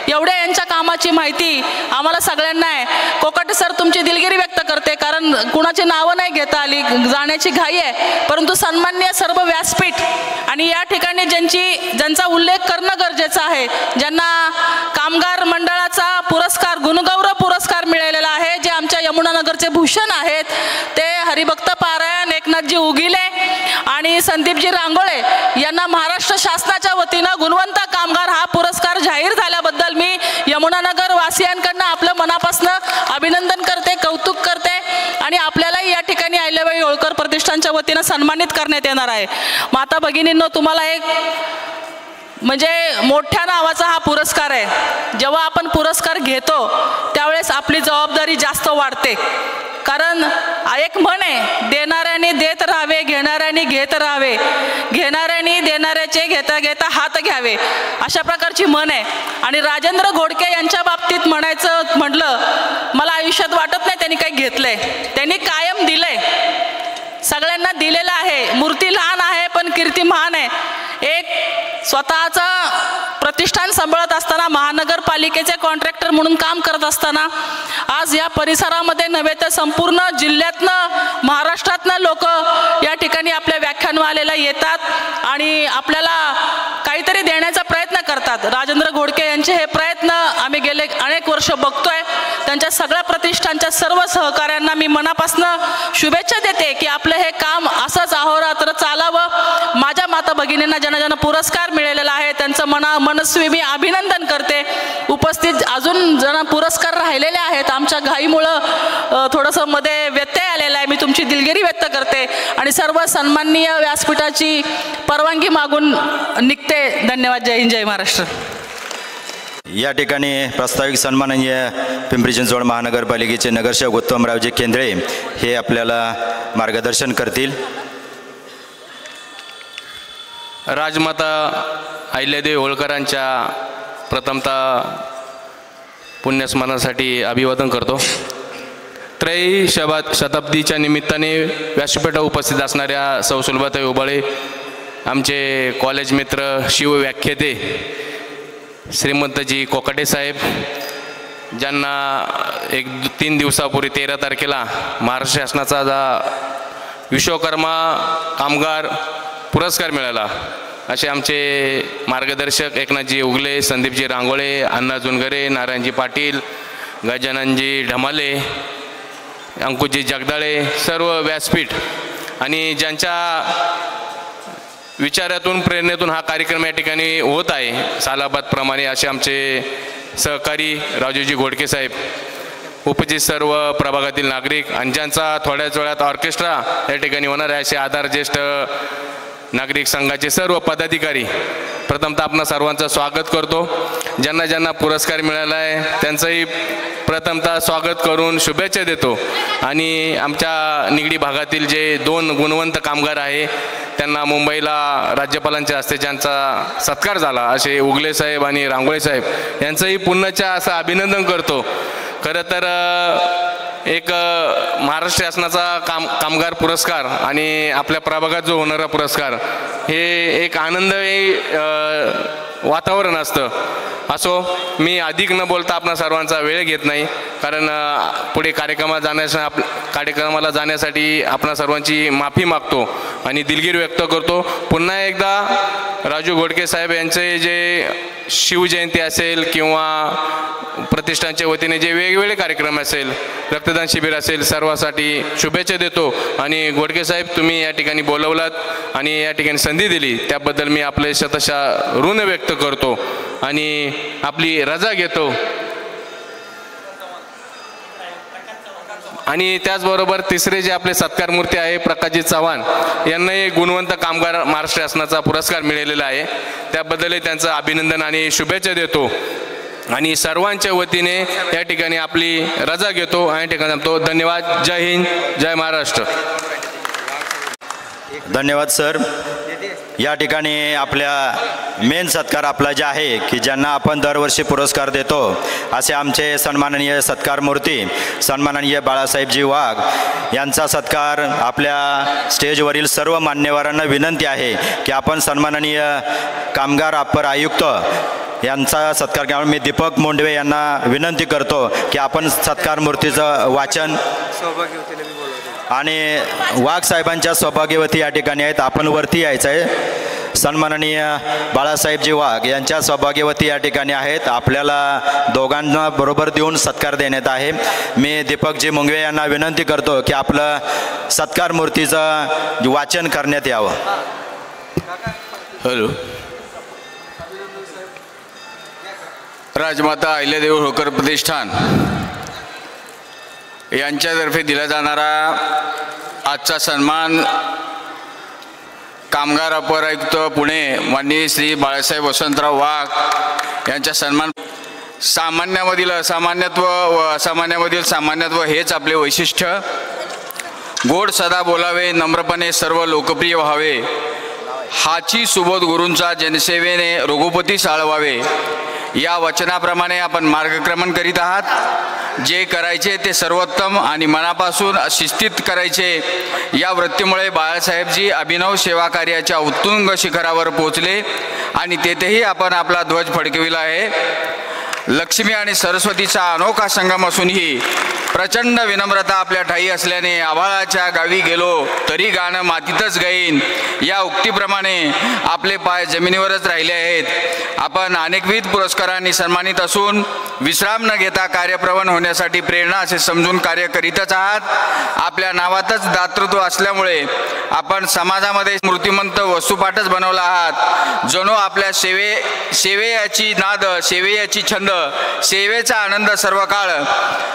एवढ्या यांच्या कामाची माहिती आम्हाला सगळ्यांना आहे. कोकाटे सर तुमची दिलगिरी व्यक्त करते, कारण कुणाची नावं नाही घेता आली, जाण्याची घाई आहे, परंतु सन्माननीय सर्व व्यासपीठ आणि या ठिकाणी ज्यांचा उल्लेख करणं गरजेचं आहे, ज्यांना कामगार मंडळाचा पुरस्कार, गुणगौरव पुरस्कार मिळालेला आहे, जे आमच्या यमुनानगरचे भूषण आहेत, ते हरिभक्त पारायण एकनाथजी उगिले आणि संदीपजी रांगोळे यांना महाराष्ट्र शासनाच्या वतीनं गुणवंत कामगार हा पुरस्कार जाहीर झाल्याबद्दल मी यमुनानगर वासियांकडनं आपलं मनापासून अभिनंदन करते, कौतुक करते. आणि आपल्यालाही या ठिकाणी अहिल्याबाई होळकर प्रतिष्ठानच्या वतीनं सन्मानित करण्यात येणार आहे. माता भगिनींनो, तुम्हाला एक म्हणजे मोठ्या नावाचा हा पुरस्कार आहे. जेव्हा आपण पुरस्कार घेतो त्यावेळेस आपली जबाबदारी जास्त वाढते. कारण एक म्हण आहे, देणाऱ्याने देत राहावे, घेणाऱ्याने घेत राहावे, घेणाऱ्याने देणाऱ्याचे घेता घेता हात घ्यावे, अशा प्रकारची म्हण आहे. आणि राजेंद्र घोडके यांच्या बाबतीत म्हणायचं म्हटलं, मला आयुष्यात वाटत नाही त्यांनी काही घेतलंय. त्यांनी कायम दिलंय, सगळ्यांना दिलेलं आहे. मूर्ती लहान आहे पण कीर्ती महान आहे. एक स्वतःचा प्रतिष्ठान सांभाळत असताना, महानगरपालिकेचे कॉन्ट्रॅक्टर म्हणून काम करत असताना आज या परिसरामध्ये नव्हे तर संपूर्ण जिल्ह्यातनं, महाराष्ट्रातनं लोक या ठिकाणी आपल्या व्याख्यानमालेला येतात आणि आपल्याला काहीतरी देण्याचा प्रयत्न करतात. राजेंद्र घोडके यांचे हे प्रयत्न आम्ही गेले अनेक वर्ष बघतोय. त्यांच्या सगळ्या प्रतिष्ठानच्या सर्व सहकाऱ्यांना मी मनापासून शुभेच्छा देते की आपलं हे काम असंच अहोरात्र चालावं. माझ्या माता भगिनींना ज्यांना ज्यांना पुरस्कार मिळालेला आहे त्यांचं मनस्वी मी अभिनंदन करते. उपस्थित अजून ज्यांना पुरस्कार राहिलेले आहेत, आमच्या घाईमुळं थोडंसं मध्ये व्यत्यय आलेला आहे, मी तुमची दिलगिरी व्यक्त करते आणि सर्व सन्माननीय व्यासपीठाची परवानगी मागून निघते. धन्यवाद. जय हिंद, जय महाराष्ट्र. या ठिकाणी प्रास्ताविक सन्माननीय पिंपरी चिंचवड महानगरपालिकेचे नगरसेवक उत्तमरावजी केंद्रे हे आपल्याला मार्गदर्शन करतील. राजमाता अहिल्यादेवी होळकरांच्या प्रथमतः पुण्यस्मरणासाठी अभिवादन करतो. त्रयी शताब्दीच्या निमित्ताने व्यासपीठावर उपस्थित असणाऱ्या सौ सुलभाताई उबाळे, आमचे कॉलेज मित्र, शिवव्याख्याते श्रीमंतजी कोकाटे साहेब, ज्यांना 3 दिवसापूर्वी 13 तारखेला महाराष्ट्र शासनाचा विश्वकर्मा कामगार पुरस्कार मिळाला, असे आमचे मार्गदर्शक एकनाथजी उगले, संदीपजी रांगोळे, अण्णा जुनगरे, नारायणजी पाटील, गजाननजी ढमाले, अंकुशजी जगदाळे, सर्व व्यासपीठ आणि ज्यांच्या विचारातून, प्रेरणेतून हा कार्यक्रम या ठिकाणी होत आहे सालाबादप्रमाणे, असे आमचे सहकारी राजूजी घोडके साहेब, उपस्थित सर्व प्रभागातील नागरिक आणि ज्यांचा थोड्याच वेळात ऑर्केस्ट्रा या ठिकाणी होणार आहे, असे आधार ज्येष्ठ नागरिक संघाचे सर्व पदाधिकारी, प्रथमतः आपणा सर्वांचं स्वागत करतो. ज्यांना ज्यांना पुरस्कार मिळाला आहे त्यांचंही प्रथमतः स्वागत करून शुभेच्छा देतो आणि आमच्या निगडी भागातील जे 2 गुणवंत कामगार आहे त्यांना मुंबईला राज्यपालांच्या हस्ते ज्यांचा सत्कार झाला असे उगले साहेब आणि रांगोळे साहेब यांचंही पुन्हाच्या असं अभिनंदन करतो. खरं तर एक महाराष्ट्र शासनाचा कामगार पुरस्कार आणि आपल्या प्रभागात जो होणारा पुरस्कार हे एक आनंदही वातावरण असतं. असो, मी अधिक न बोलता आपणा सर्वांचा वेळ घेत नाही, कारण पुढे कार्यक्रमाला जाण्यासाठी आपणा सर्वांची माफी मागतो आणि दिलगिरी व्यक्त करतो. पुन्हा एकदा राजू घोडके साहेब यांचे जे शिवजयंती असेल किंवा प्रतिष्ठानच्या वतीने जे वेगवेगळे कार्यक्रम असेल, रक्तदान शिबिर असेल, सर्वासाठी शुभेच्छा देतो. आणि घोडके साहेब, तुम्ही या ठिकाणी बोलवलात आणि या ठिकाणी संधी दिली त्याबद्दल मी आपले शतशः ऋण व्यक्त करतो आणि आपली रजा घेतो. आणि त्याचबरोबर तिसरे जे आपले सत्कार मूर्ती आहे प्रकाशजी चव्हाण यांनाही गुणवंत कामगार महाराष्ट्र शासनाचा पुरस्कार मिळालेला आहे, त्याबद्दलही त्यांचं अभिनंदन आणि शुभेच्छा देतो आणि सर्वांच्या वतीने या ठिकाणी आपली रजा घेतो आणि ठिकाणी थांबतो. धन्यवाद. जय हिंद, जय महाराष्ट्र. धन्यवाद सर. या ठिकाणी आपल्या मेन सत्कार आपला जे आहे की ज्यांना आपण दरवर्षी पुरस्कार देतो असे आमचे सन्माननीय सत्कार मूर्ती सन्माननीय बाळासाहेबजी वाघ यांचा सत्कार आपल्या स्टेजवरील सर्व मान्यवरांना विनंती आहे की आपण सन्माननीय कामगार अप्पर आयुक्त यांचा सत्कार घ्यावा. मी दीपक मोंडवे यांना विनंती करतो की आपण सत्कार मूर्तीचं वाचन आणि वाघ साहेबांच्या सौभाग्यवती या ठिकाणी आहेत, आपण वरती यायचं आहे. सन्माननीय बाळासाहेबजी वाघ यांच्या सौभाग्यवती या ठिकाणी आहेत, आपल्याला दोघांना बरोबर देऊन सत्कार देण्यात आहे. मी दीपकजी मुंगवे यांना विनंती करतो की आपलं सत्कार मूर्तीचं वाचन करण्यात यावं. हॅलो. राजमाता अहिल्यादेवी होळकर प्रतिष्ठान यांच्यातर्फे दिला जाणारा आजचा सन्मान कामगार अपर आयुक्त पुणे माननीय श्री बाळासाहेब वसंतराव वाघ यांचा सन्मान. सामान्यामधील असामान्यत्व व असामान्यामधील सामान्यत्व हेच आपले वैशिष्ट्य. गोड सदा बोलावे, नम्रपणे सर्व लोकप्रिय व्हावे, हाची सुबोध गुरूंचा जनसेवेने रघुपती साळवावे या वचनाप्रमाणे आपण मार्गक्रमण करीत आहात. जे करायचे ते सर्वोत्तम आणि मनापासून शिस्तीत करायचे या वृत्तीमुळे बाळासाहेबजी अभिनव सेवा कार्याच्या उत्तुंग शिखरावर पोहोचले आणि तेथेही आपण आपला ध्वज फडकविला आहे. लक्ष्मी आणि सरस्वतीचा अनोखा संगम असूनही प्रचंड विनम्रता आपल्या ठाई असल्याने आभाळाच्या गावी गेलो तरी गाणं मातीतच गाईन या उक्तीप्रमाणे आपले पाय जमिनीवरच राहिले आहेत. आपण अनेकविध पुरस्कारांनी सन्मानित असून विश्राम न घेता कार्यप्रवण होण्यासाठी प्रेरणा असे समजून कार्य करीतच आहात. आपल्या नावातच दातृत्व असल्यामुळे आपण समाजामध्ये स्मृतिमंत वस्तुपाठच बनवला आहात. जणू आपल्या सेवेयाची नाद, सेवेयाची छंद, सेवेचा आनंद सर्व काळ.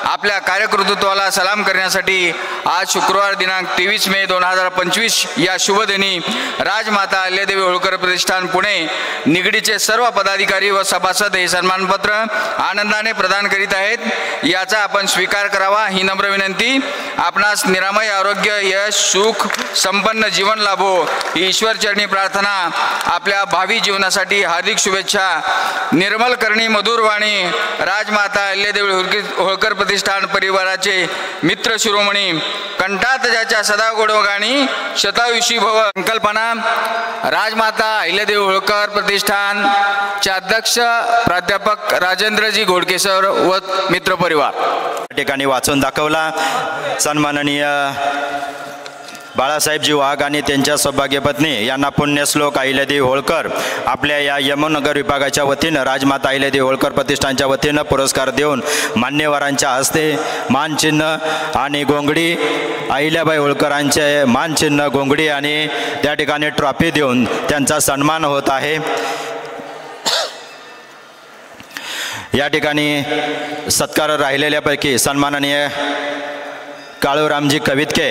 आपल्या कार्यकर्तृत्वाला सलाम करण्यासाठी आज शुक्रवार दिनांक 23 मे 2025 या शुभदिनी राजमाता अहिल्यादेवी होळकर प्रतिष्ठान पुणे निगडीचे सर्व पदाधिकारी व सभासद हे सन्मानपत्र आनंदाने प्रदान करीत आहेत. याचा आपण स्वीकार करावा ही नम्र विनंती. आपणास निरामय आरोग्य, यश, सुख, संपन्न जीवन लाभो ही ईश्वरचरणी प्रार्थना. आपल्या भावी जीवनासाठी हार्दिक शुभेच्छा. निर्मल करणी मधुर वाणी राजमाता अहिल्यादेवी होळकर प्रतिष्ठान परिवाराचे मित्र शिरोमणी कंठात ज्याच्या सदा गोडवगाणी शतायुषी भव. संकल्पना राजमाता अहिल्यादेवी होळकर प्रतिष्ठान चे अध्यक्ष प्राध्यापक राजेंद्रजी घोडके सर व मित्र परिवार. ठिकाणी वाचून दाखवला. सन्माननीय बाळासाहेबजी वाघ आणि त्यांच्या सौभाग्यपत्नी यांना पुण्यश्लोक अहिल्यादेवी होळकर आपल्या या यमुनगर विभागाच्या वतीनं राजमाता अहिल्यादेवी होळकर प्रतिष्ठानच्या वतीनं पुरस्कार देऊन मान्यवरांच्या हस्ते मानचिन्ह आणि गोंगडी, अहिल्याबाई होळकरांचे मानचिन्ह, गोंगडी आणि त्या ठिकाणी ट्रॉफी देऊन त्यांचा सन्मान होत आहे. या ठिकाणी सत्कार राहिलेल्यापैकी सन्माननीय काळूरामजी कवितके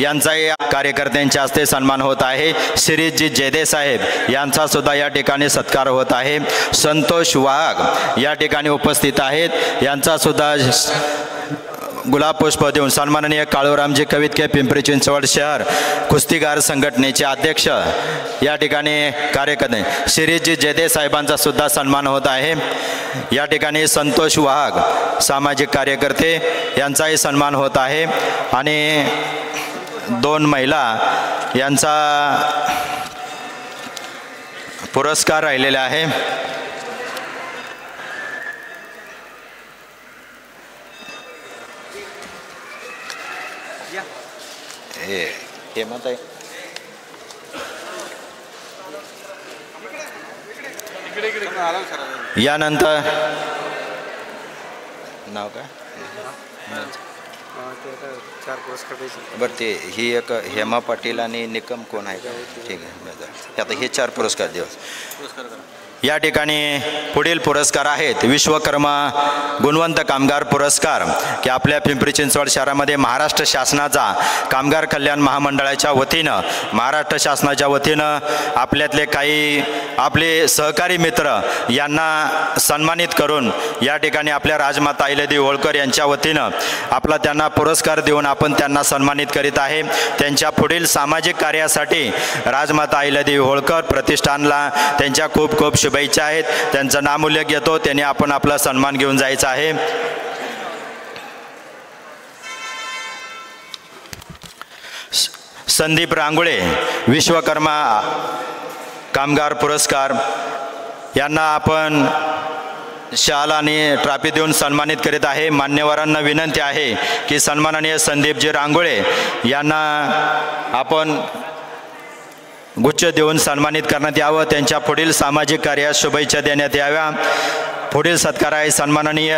यांचाही कार्यकर्त्यांच्या हस्ते सन्मान होत आहे. शिरीषजी जयदे साहेब यांचा सुद्धा या ठिकाणी सत्कार होत आहे. संतोष वाघ या ठिकाणी उपस्थित आहेत, यांचा सुद्धा गुलाब पुष्प देऊन सन्माननीय काळूरामजी कवितके पिंपरी चिंचवड शहर कुस्तीगार संघटनेचे अध्यक्ष या ठिकाणी कार्यकर्ते शिरीषजी जयदे साहेबांचा सुद्धा सन्मान होत आहे. या ठिकाणी संतोष वाघ सामाजिक कार्यकर्ते यांचाही सन्मान होत आहे आणि 2 महिला यांचा पुरस्कार राहिलेला आहे. हे मत आहे यानंतर नाव काय बरं ते ही एक हेमा पाटील आणि निकम कोण आहे का? ठीक आहे, आता हे 4 पुरस्कार देऊ. या ठिकाणी पुढील पुरस्कार आहेत विश्वकर्मा गुणवंत कामगार पुरस्कार की आपल्या पिंपरी चिंचवड शहरामध्ये महाराष्ट्र शासनाचा कामगार कल्याण महामंडळाच्या वतीनं महाराष्ट्र वतीनं आपल्यातले काही आपले सहकारी मित्र यांना सन्मानित करून या ठिकाणी आपल्या राजमाता अहिल्यादेवी होळकर यांच्या वतीनं आपला त्यांना पुरस्कार देऊन आपण त्यांना सन्मानित करीत आहे. त्यांच्या पुढील सामाजिक कार्यासाठी राजमाता अहिल्यादेवी होळकर प्रतिष्ठानला त्यांच्या खूप खूप शुभेच्छा आहेत. त्यांचं नामोल्लेख घेतो, त्यांनी आपण आपला सन्मान घेऊन जायचा आहे. संदीप रांगोळे विश्वकर्मा कामगार पुरस्कार यांना आपण शाल आणि ट्रॉफी देऊन सन्मानित करीत आहे. मान्यवरांना विनंती आहे की सन्माननीय संदीपजी रांगोळे यांना आपण गुच्छ देऊन सन्मानित करण्यात यावं. त्यांच्या पुढील सामाजिक कार्यास शुभेच्छा देण्यात याव्या. पुढील सत्कार आहे सन्माननीय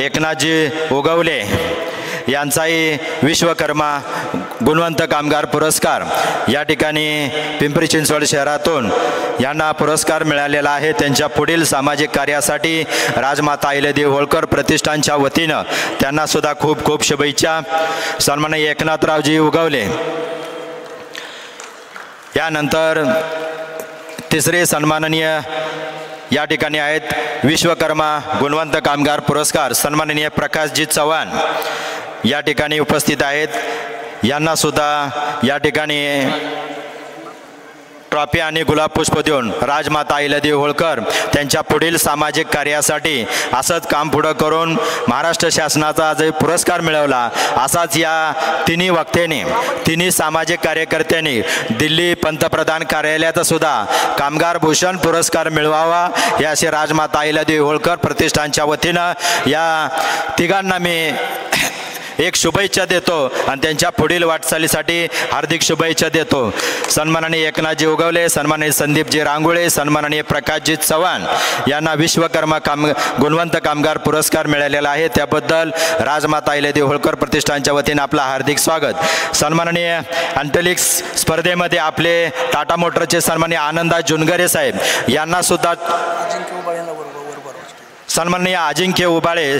एकनाथजी उगवले यांचाही विश्वकर्मा गुणवंत कामगार पुरस्कार या ठिकाणी पिंपरी चिंचवड शहरातून यांना पुरस्कार मिळालेला आहे. त्यांच्या पुढील सामाजिक कार्यासाठी राजमाता अहिल्यादेवी होळकर प्रतिष्ठानच्या वतीनं त्यांना सुद्धा खूप खूप शुभेच्छा. सन्माननीय एकनाथरावजी उगवले. यानंतर तिसरे सन्माननीय या ठिकाणी आहेत विश्वकर्मा गुणवंत कामगार पुरस्कार सन्माननीय प्रकाशजी चव्हाण या ठिकाणी उपस्थित आहेत. यांना सुद्धा या ठिकाणी ट्रॉफी आणि गुलाब पुष्प देऊन राजमाता अहिल्यादेवी होळकर त्यांच्या पुढील सामाजिक कार्यासाठी असंच काम पुढं करून महाराष्ट्र शासनाचा जे पुरस्कार मिळवला असाच या तिन्ही वक्त्यांनी तिन्ही सामाजिक कार्यकर्त्यांनी दिल्ली पंतप्रधान कार्यालयाचा सुद्धा कामगार भूषण पुरस्कार मिळवावा हे असे राजमाता अहिल्यादेवी होळकर प्रतिष्ठानच्या वतीनं या तिघांना मी एक शुभेच्छा देतो आणि त्यांच्या पुढील वाटचालीसाठी हार्दिक शुभेच्छा देतो. सन्माननीय एकनाथजी उगवले, सन्माननीय संदीपजी रांगोळे, सन्माननीय प्रकाशजी चव्हाण यांना विश्वकर्मा गुणवंत कामगार पुरस्कार मिळालेला आहे. त्याबद्दल राजमाता अहिल्यादेवी होळकर प्रतिष्ठानच्या वतीने आपलं हार्दिक स्वागत. सन्माननीय अँथलेटिक्स स्पर्धेमध्ये आपले टाटा मोटरचे सन्माननीय आनंदा जुनगरे साहेब यांना सुद्धा सन्माननीय अजिंक्य उबाळे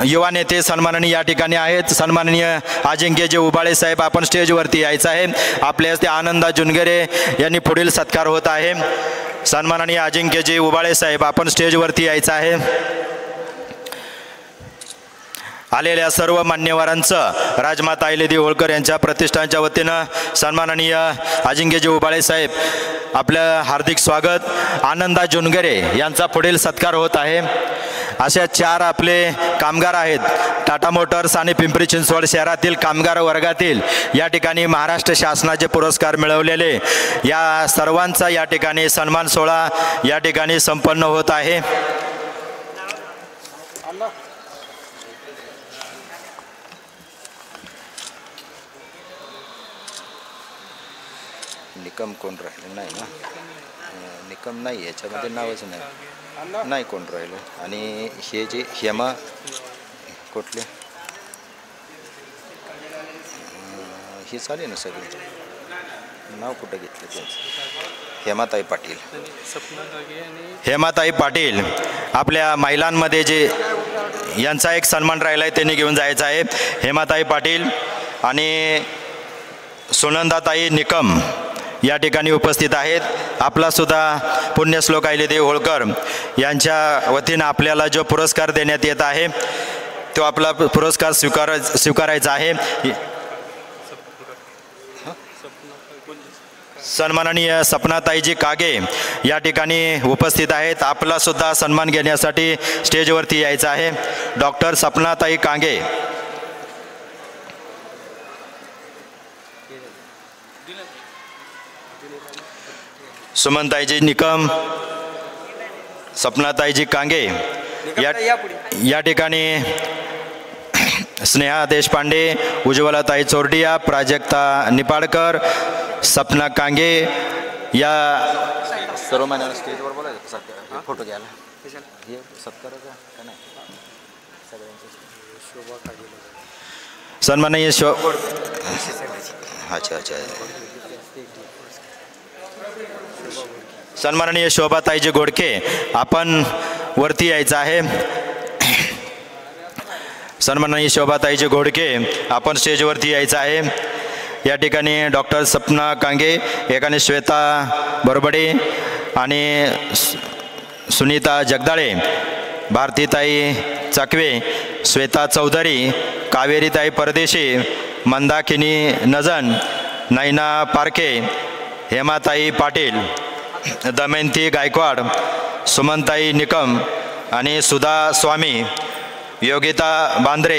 युवा नेते सन्माननीय या ठिकाणी आहेत. सन्माननीय अजिंक्यजी उबाळे साहेब आपण स्टेजवरती यायचं आहे. आपल्या हस्ते आनंदा जुनगरे यांनी पुढील सत्कार होत आहे. सन्माननीय अजिंक्यजी उबाळे साहेब आपण स्टेजवरती यायचं आहे. आलेल्या सर्व मान्यवरांचं राजमाता अहिल्यादेवी होळकर यांच्या प्रतिष्ठानच्या वतीनं सन्माननीय अजिंक्यजी उबाळे साहेब आपलं हार्दिक स्वागत. आनंदा जुनगरे यांचा पुढील सत्कार होत आहे. अशा 4 आपले कामगार आहेत टाटा मोटर्स आणि पिंपरी चिंचवड शहरातील कामगार वर्गातील या ठिकाणी महाराष्ट्र शासनाचे पुरस्कार मिळवलेले या सर्वांचा या ठिकाणी सन्मान सोहळा या ठिकाणी संपन्न होत आहे. निकम कोण राहिले नाही ना, निकम नाही याच्यामध्ये नावच नाही कोण राहिलं. आणि हे जे हेमा कुठले हे चालेल ना सगळे नाव कुठं घेतलं त्यांचं हेमाताई पाटील. हेमाताई पाटील आपल्या महिलांमध्ये जे यांचा एक सन्मान राहिला आहे, त्यांनी घेऊन जायचा आहे. हेमाताई पाटील आणि सुनंदाताई निकम या ठिकाणी उपस्थित आहेत. आपलासुद्धा पुण्यश्लोक अहिल्यादेवी होळकर यांच्या वतीनं आपल्याला जो पुरस्कार देण्यात येत आहे तो आपला पुरस्कार स्वीकारायचा आहे. सन्माननीय सपनाताईजी कागे या ठिकाणी उपस्थित आहेत. आपलासुद्धा सन्मान घेण्यासाठी स्टेजवरती यायचं आहे. डॉक्टर सपनाताई कागे. सुमनताईजी निकम, सपनाताईजी कांगे या ठिकाणी स्नेहा देशपांडे, उज्ज्वलाताई चोरडिया, प्राजक्ता निपाडकर, सपना कांगे या सर्व महिन्याला स्टेजवर बोलायचं फोटो घ्यायला. सन्माननीय सन्माननीय शोभाताईजी गोडके आपण वरती यायचं आहे. सन्माननीय शोभाताईजी गोडके आपण स्टेजवरती यायचं आहे. या ठिकाणी डॉक्टर सपना कांगे, एकाने श्वेता बरबडे आणि सुनीता जगदाळे, भारतीताई चकवे, श्वेता चौधरी, कावेरीताई परदेशी, मंदाकिनी नजन, नैना पारखे, हेमाताई पाटील, दमयंती गायकवाड, सुमनताई निकम आणि सुधा स्वामी, योगिता बांद्रे,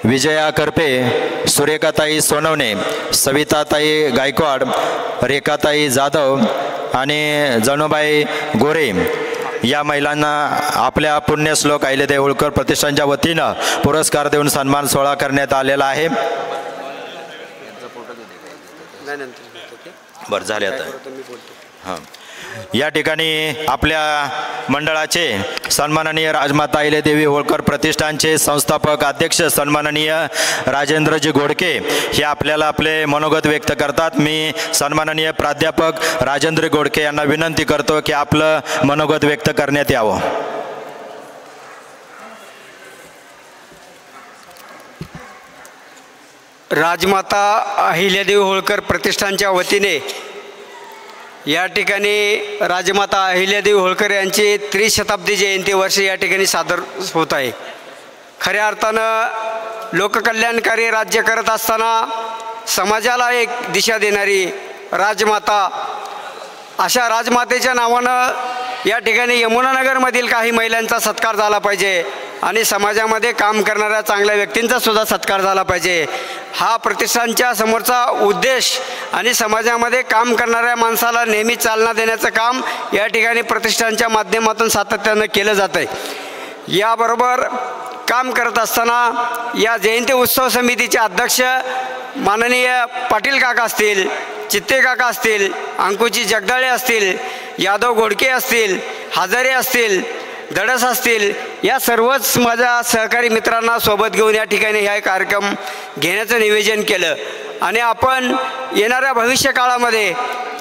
विजया करपे, सुरेखाताई सोनवणे, सविताताई गायकवाड, रेखाताई जाधव आणि जणूबाई गोरे या महिलांना आपल्या पुण्यश्लोक अहिल्यादेवी होळकर प्रतिष्ठानच्या वतीनं पुरस्कार देऊन सन्मान सोहळा करण्यात आलेला आहे. बरं झाले आता. हां, या ठिकाणी आपल्या मंडळाचे सन्माननीय राजमाता अहिल्यादेवी होळकर प्रतिष्ठानचे संस्थापक अध्यक्ष सन्माननीय राजेंद्रजी घोडके हे आपल्याला आपले मनोगत व्यक्त करतात. मी सन्माननीय प्राध्यापक राजेंद्र घोडके यांना विनंती करतो की आपलं मनोगत व्यक्त करण्यात यावं. राजमाता अहिल्यादेवी होळकर प्रतिष्ठानच्या वतीने या ठिकाणी राजमाता अहिल्यादेवी होळकर यांची त्रिशताब्दी जयंती वर्ष या ठिकाणी सादर होत आहे. खऱ्या अर्थानं लोककल्याणकारी राज्य करत असताना समाजाला एक दिशा देणारी राजमाता, अशा राजमातेच्या नावानं या ठिकाणी यमुनानगरमधील काही महिलांचा सत्कार झाला पाहिजे आणि समाजामध्ये काम करणाऱ्या चांगल्या व्यक्तींचा सुद्धा सत्कार झाला पाहिजे. हा प्रतिष्ठानच्या समोरचा उद्देश आणि समाजामध्ये काम करणाऱ्या माणसाला नेहमी चालना देण्याचं काम या ठिकाणी प्रतिष्ठानच्या माध्यमातून सातत्यानं केलं जातं आहे. याबरोबर काम करत असताना या जयंती उत्सव समितीचे अध्यक्ष माननीय पाटील काका असतील, चित्ते काका असतील, अंकुची जगदाळे असतील, यादव घोडके असतील, हजारे असतील, धडस असतील, या सर्वच माझ्या सहकारी मित्रांना सोबत घेऊन या ठिकाणी हा कार्यक्रम घेण्याचं नियोजन केलं आणि आपण येणाऱ्या भविष्यकाळामध्ये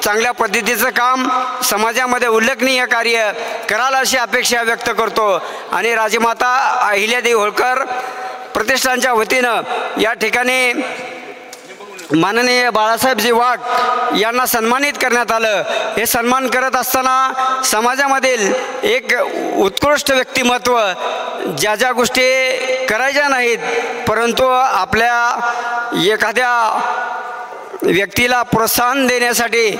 चांगल्या पद्धतीचं काम, समाजामध्ये उल्लेखनीय कार्य कराल अशी अपेक्षा व्यक्त करतो आणि राजमाता अहिल्यादेवी होळकर प्रतिष्ठानच्या वतीनं या ठिकाणी माननीय बाळासाहेबजी वाघ यांना सन्मानित करण्यात आलं. हे सन्मान करत असताना समाजामधील एक उत्कृष्ट व्यक्तिमत्व, ज्या ज्या गोष्टी करायच्या नाहीत परंतु आपल्या एखाद्या व्यक्तीला प्रोत्साहन देण्यासाठी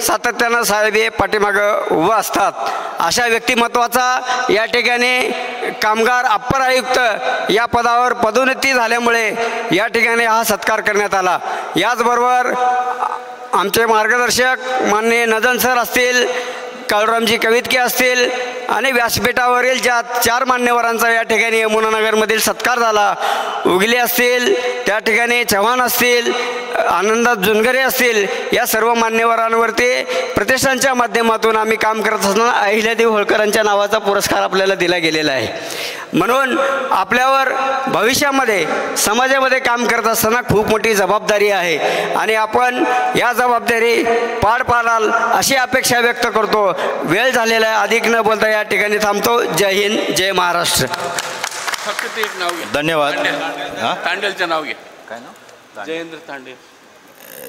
सातत्यानं साहेब हे पाठीमागं उभं असतात, अशा व्यक्तिमत्वाचा या ठिकाणी कामगार अप्पर आयुक्त या पदावर पदोन्नती झाल्यामुळे या ठिकाणी हा सत्कार करण्यात आला. याचबरोबर आमचे मार्गदर्शक माननीय नजन सर असतील, काळूरामजी कवितके असतील आणि व्यासपीठावरील ज्या 4 मान्यवरांचा या ठिकाणी यमुनानगरमधील सत्कार झाला, उगले असतील, त्या ठिकाणी चव्हाण असतील, आनंद जुनगरे असतील, या सर्व मान्यवरांवरती प्रतिष्ठानच्या माध्यमातून आम्ही काम करत असताना अहिल्यादेवी होळकरांच्या नावाचा पुरस्कार आपल्याला दिला गेलेला आहे. म्हणून आपल्यावर भविष्यामध्ये समाजामध्ये काम करत असताना खूप मोठी जबाबदारी आहे आणि आपण या जबाबदारी पार पाडाल अशी अपेक्षा व्यक्त करतो. वेळ झालेला आहे, अधिक न बोलता या ठिकाणी थांबतो. जय हिंद, जय महाराष्ट्र. फक्त ते एक नाव घ्या. धन्यवाद. हां तांडेलचं नाव घ्या. काय ना जयेंद्र तांडेल.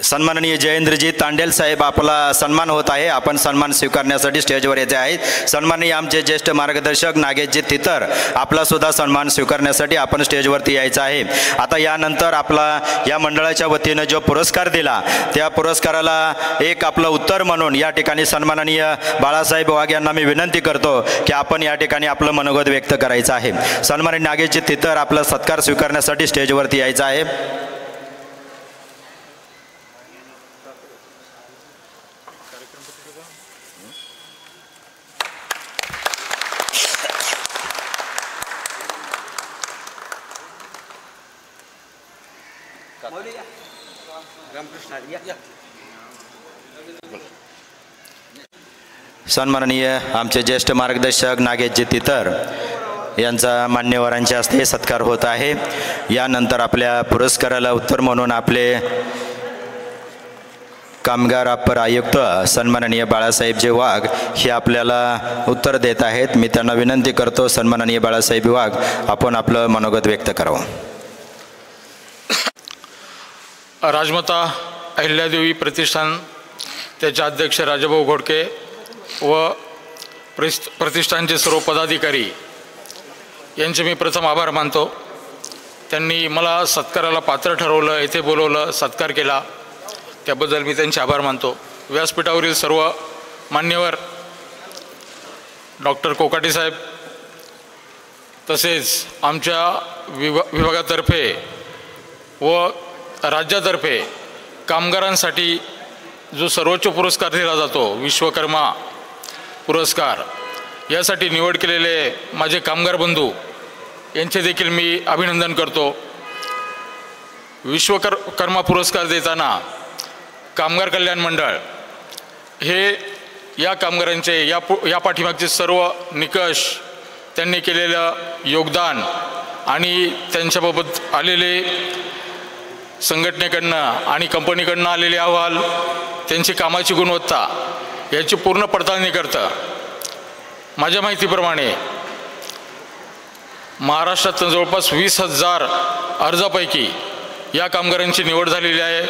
सन्माननीय जयेंद्रजी तांडेल साहेब, आपला सन्मान होत आहे. आपण सन्मान स्वीकारण्यासाठी स्टेजवर येते आहेत. सन्माननीय आमचे ज्येष्ठ मार्गदर्शक नागेशजी तितर, आपला सुद्धा सन्मान स्वीकारण्यासाठी आपण स्टेजवरती यायचं आहे. आता यानंतर आपला या मंडळाच्या वतीनं जो पुरस्कार दिला त्या पुरस्काराला एक आपलं उत्तर म्हणून या ठिकाणी सन्माननीय बाळासाहेब वाघ यांना मी विनंती करतो की आपण या ठिकाणी आपलं मनोगत व्यक्त करायचं आहे. सन्माननीय नागेशजी तितर, आपला सत्कार स्वीकारण्यासाठी स्टेजवरती यायचं आहे. सन्माननीय आमचे ज्येष्ठ मार्गदर्शक नागेशजी तितर यांचा मान्यवरांच्या हस्ते सत्कार होत आहे. यानंतर आपल्या पुरस्काराला उत्तर म्हणून आपले कामगार अपर आयुक्त सन्माननीय बाळासाहेबजी वाघ हे आपल्याला उत्तर देत आहेत. मी त्यांना विनंती करतो, सन्माननीय बाळासाहेब वाघ, आपण आपलं मनोगत व्यक्त करावं. राजमाता अहिल्यादेवी प्रतिष्ठान, त्याचे अध्यक्ष राजाभाऊ घोडके व प्रतिष्ठानचे सर्व पदाधिकारी यांचे मी प्रथम आभार मानतो. त्यांनी मला सत्काराला पात्र ठरवलं, येथे बोलवलं, सत्कार केला, त्याबद्दल मी त्यांचे आभार मानतो. व्यासपीठावरील सर्व मान्यवर, डॉक्टर कोकाटे साहेब, तसेच आमच्या विभागातर्फे व राज्यातर्फे कामगारांसाठी जो सर्वोच्च पुरस्कार दिला जातो, विश्वकर्मा पुरस्कार, यासाठी निवड केलेले माझे कामगार बंधू यांचे देखील मी अभिनंदन करतो. विश्वकर्मा पुरस्कार देताना कामगार कल्याण मंडळ हे या कामगारांचे या पाठीमागचे सर्व निकष, त्यांनी केलेलं योगदान आणि त्यांच्याबाबत आलेले संघटनेकडनं आणि कंपनीकडनं आलेले अहवाल, त्यांची कामाची गुणवत्ता याची पूर्ण पडताळणी करतं. माझ्या माहितीप्रमाणे महाराष्ट्रात जवळपास 20,000 अर्जापैकी या कामगारांची निवड झालेली आहे.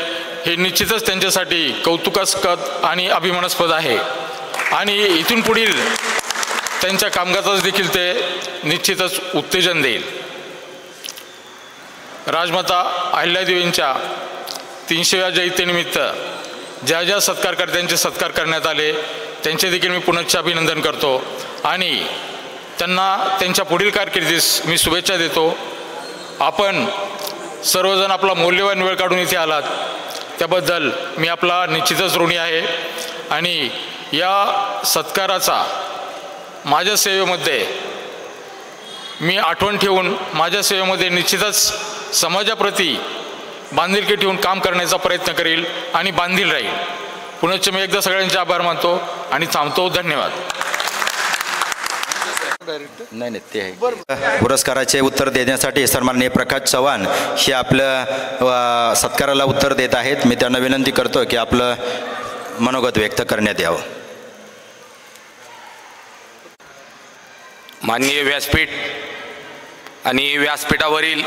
हे निश्चितच त्यांच्यासाठी कौतुकास्पद आणि अभिमानास्पद आहे आणि इथून पुढील त्यांच्या कामकाजास देखील ते निश्चितच उत्तेजन देईल. राजमाता अहिल्यादेवींच्या 300व्या जयंतीनिमित्त ज्या ज्या सत्कारकर्त्यांचे सत्कार करण्यात आले त्यांचे देखील मी पुनश्च अभिनंदन करतो आणि त्यांना त्यांच्या पुढील कारकिर्दीस मी शुभेच्छा देतो. आपण सर्वजण आपला मौल्यवान वेळ काढून इथे आलात त्याबद्दल मी आपला निश्चितच ऋणी आहे आणि या सत्काराचा माझ्या सेवेमध्ये मी आठवण ठेवून माझ्या सेवेमध्ये निश्चितच समाजाप्रती बांधिलकी ठेवून काम करण्याचा प्रयत्न करेल आणि बांधील राहील. पुनश्च मी एकदा सगळ्यांचे आभार मानतो आणि थांबतो. धन्यवाद. नाही ते आहे. पुरस्काराचे उत्तर देण्यासाठी सन्माननीय प्रकाश चव्हाण हे आपलं सत्काराला उत्तर देत आहेत. मी त्यांना विनंती करतो की आपलं मनोगत व्यक्त करण्यात यावं. माननीय व्यासपीठ आणि व्यासपीठावरील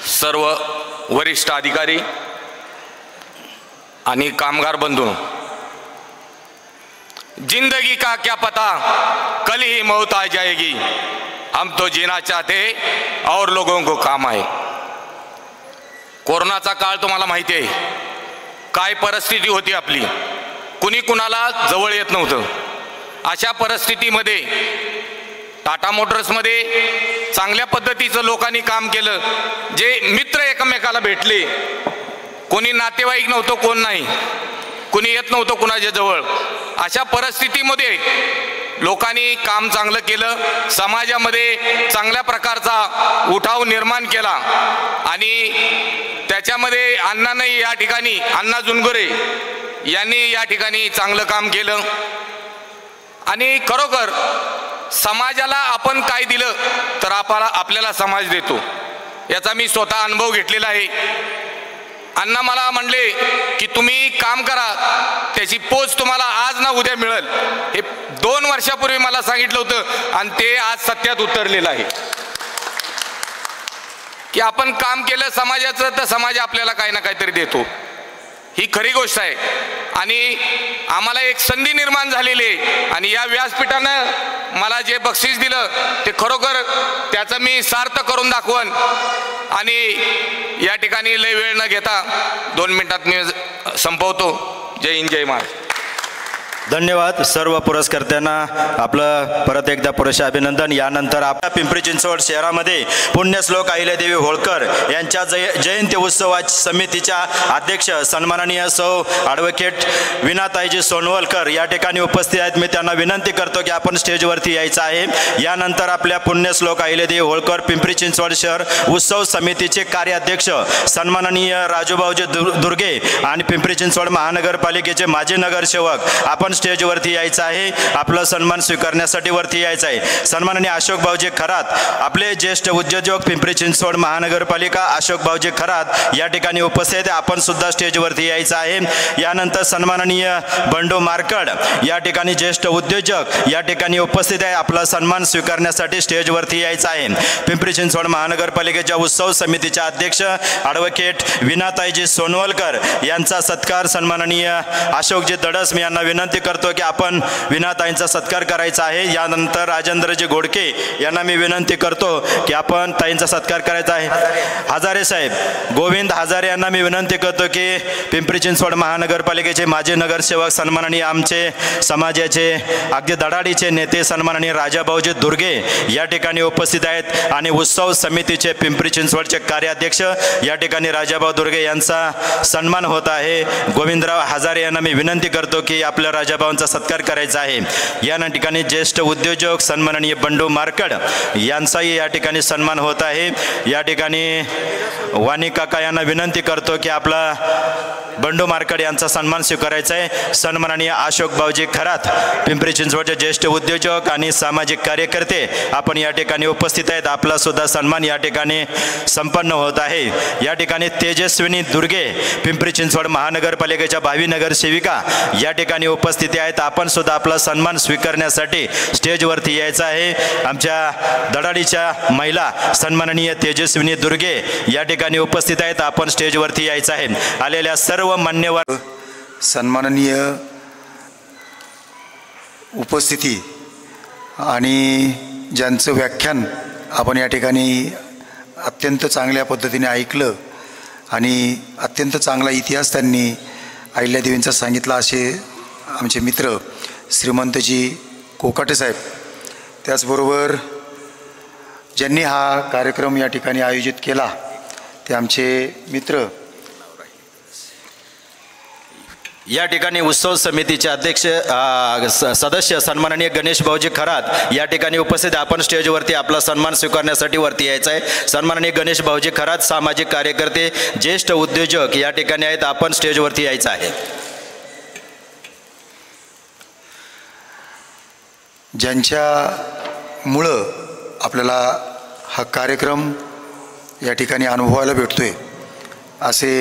सर्व वरिष्ठ अधिकारी आणि कामगार बंधू, जिंदगी का क्या पता कल ही मौत आ जाएगी, हम तो जीना चाहते और लोगों को काम आहे. कोरोनाचा काळ तुम्हाला माहिती आहे, काय परिस्थिती होती आपली, कुणी कुणाला जवळ येत नव्हतं. अशा परिस्थितीमध्ये टाटा मोटर्समध्ये चांगल्या पद्धतीचं लोकांनी काम केलं. जे मित्र एकमेकाला भेटले, कोणी नातेवाईक नव्हतं, कोण नाही, कुणी येत नव्हतं कुणाच्या जवळ. अशा परिस्थितीमध्ये लोकांनी काम चांगलं केलं, समाजामध्ये चांगल्या प्रकारचा उठाव निर्माण केला आणि त्याच्यामध्ये अण्णांनी या ठिकाणी, अण्णा जुनगुरे यांनी या ठिकाणी चांगलं काम केलं आणि खरोखर समाजाला आपण काय दिलं तर आपल्याला समाज देतो, याचा मी स्वतः अनुभव घेतलेला आहे. अण्णा मला म्हणले की तुम्ही काम करा, त्याची पोच तुम्हाला आज ना उद्या मिळेल. हे 2 वर्षापूर्वी मला सांगितलं होतं आणि ते आज सत्यात उतरलेलं आहे. की आपण काम केलं समाजाचं तर समाज आपल्याला काही ना काहीतरी देतो, ही खरी गोष्ट आहे. आणि आम्हाला एक संधी निर्माण झालेली आहे आणि या व्यासपीठानं मला जे बक्षीस दिलं ते खरोखर त्याचं मी सार्थ करून दाखवन. आणि या ठिकाणी लय वेळ न घेता 2 मिनिटात मी संपवतो. जय हिंद, जय महाराष्ट्र. धन्यवाद सर्व पुरस्कर्त्यांना. आपलं परत एकदा पुरेसे अभिनंदन. यानंतर आपल्या पिंपरी चिंचवड शहरामध्ये पुण्यश्लोक अहिल्यादेवी होळकर यांच्या जयंती उत्सवा समितीच्या अध्यक्ष सन्माननीय सौ ॲडव्होकेट विनाताईजी सोनवलकर या ठिकाणी उपस्थित आहेत. मी त्यांना विनंती करतो की आपण स्टेजवरती यायचं आहे. यानंतर आपल्या पुण्यश्लोक अहिल्यादेवी होळकर पिंपरी चिंचवड शहर उत्सव समितीचे कार्याध्यक्ष सन्माननीय राजूभाऊजी दुर्गे आणि पिंपरी चिंचवड महानगरपालिकेचे माजी नगरसेवक आपण स्टेजवरती यायचं आहे. आपला सन्मान स्वीकारण्यासाठी वरती यायचं आहे. सन्माननीय अशोक भाऊजी खरात आपले ज्येष्ठ उद्योजक पिंपरी चिंचवड महानगरपालिका अशोक भाऊजी खरात या ठिकाणी उपस्थित आहे. आपण सुद्धा स्टेजवरती यायचं आहे. यानंतर सन्माननीय बंडू मार्कड या ठिकाणी ज्येष्ठ उद्योजक या ठिकाणी उपस्थित आहे. आपला सन्मान स्वीकारण्यासाठी स्टेजवरती यायचं आहे. पिंपरी चिंचवड महानगरपालिकेच्या उत्सव समितीच्या अध्यक्ष ॲडव्होकेट विनाताईजी सोनवलकर यांचा सत्कार सन्माननीय अशोकजी दडस यांना विनंती करतो की आपण विनाताईंचा सत्कार करायचा आहे. यानंतर राजेंद्रजी घोडके यांना मी विनंती करतो की आपण ताईंचा सत्कार करायचा आहे. हजारे साहेब गोविंद हजारे यांना मी विनंती करतो की पिंपरी चिंचवड महानगरपालिकेचे माजी नगरसेवक सन्माननीय आमचे समाजाचे अगदी धडाडीचे नेते सन्माननीय राजाभाऊजी दुर्गे या ठिकाणी उपस्थित आहेत. आणि उत्सव समितीचे पिंपरी चिंचवडचे कार्याध्यक्ष या ठिकाणी राजाभाऊ दुर्गे यांचा सन्मान होत आहे. गोविंदराव हजारे यांना मी विनंती करतो की आपल्या राजाभाऊंचा सत्कार करायचा आहे. या ठिकाणी ज्येष्ठ उद्योजक सन्माननीय बंडू मार्कड यांचाही या ठिकाणी सन्मान होत आहे. या ठिकाणी वाणी काका यांना विनंती करतो की आपला बंडू मार्कड यांचा सन्मान स्वीकारायचा आहे. सन्माननीय अशोक भाऊजी खरात पिंपरी चिंचवडचे ज्येष्ठ उद्योजक आणि सामाजिक कार्यकर्ते आपण या ठिकाणी उपस्थित आहेत. आपला सुद्धा सन्मान या ठिकाणी संपन्न होत आहे. या ठिकाणी तेजस्विनी दुर्गे पिंपरी चिंचवड महानगरपालिकेच्या भावी नगरसेविका या ठिकाणी उपस्थिती आहेत. आपण सुद्धा आपला सन्मान स्वीकारण्यासाठी स्टेजवरती यायचं आहे. आमच्या धडाडीच्या महिला सन्माननीय तेजस्विनी दुर्गे या ठिकाणी उपस्थित आहेत. आपण स्टेजवरती यायचं आहे. आलेल्या सर्व मान्यवर सन्माननीय उपस्थिती आणि ज्यांचं व्याख्यान आपण या ठिकाणी अत्यंत चांगल्या पद्धतीने ऐकलं आणि अत्यंत चांगला इतिहास त्यांनी अहिल्यादेवींचा सांगितला असे आमचे मित्र श्रीमंतजी कोकाटे साहेब, त्याचबरोबर ज्यांनी हा कार्यक्रम या ठिकाणी आयोजित केला ते आमचे मित्र या ठिकाणी उत्सव समितीचे अध्यक्ष सदस्य सन्माननीय गणेश भाऊजी खरात या ठिकाणी उपस्थित. आपण स्टेजवरती आपला सन्मान स्वीकारण्यासाठी वरती यायचं आहे. सन्माननीय गणेश भाऊजी खरात सामाजिक कार्यकर्ते ज्येष्ठ उद्योजक या ठिकाणी आहेत. आपण स्टेजवरती यायचं आहे. ज्यांच्यामुळं आपल्याला हा कार्यक्रम या ठिकाणी अनुभवायला भेटतोय असे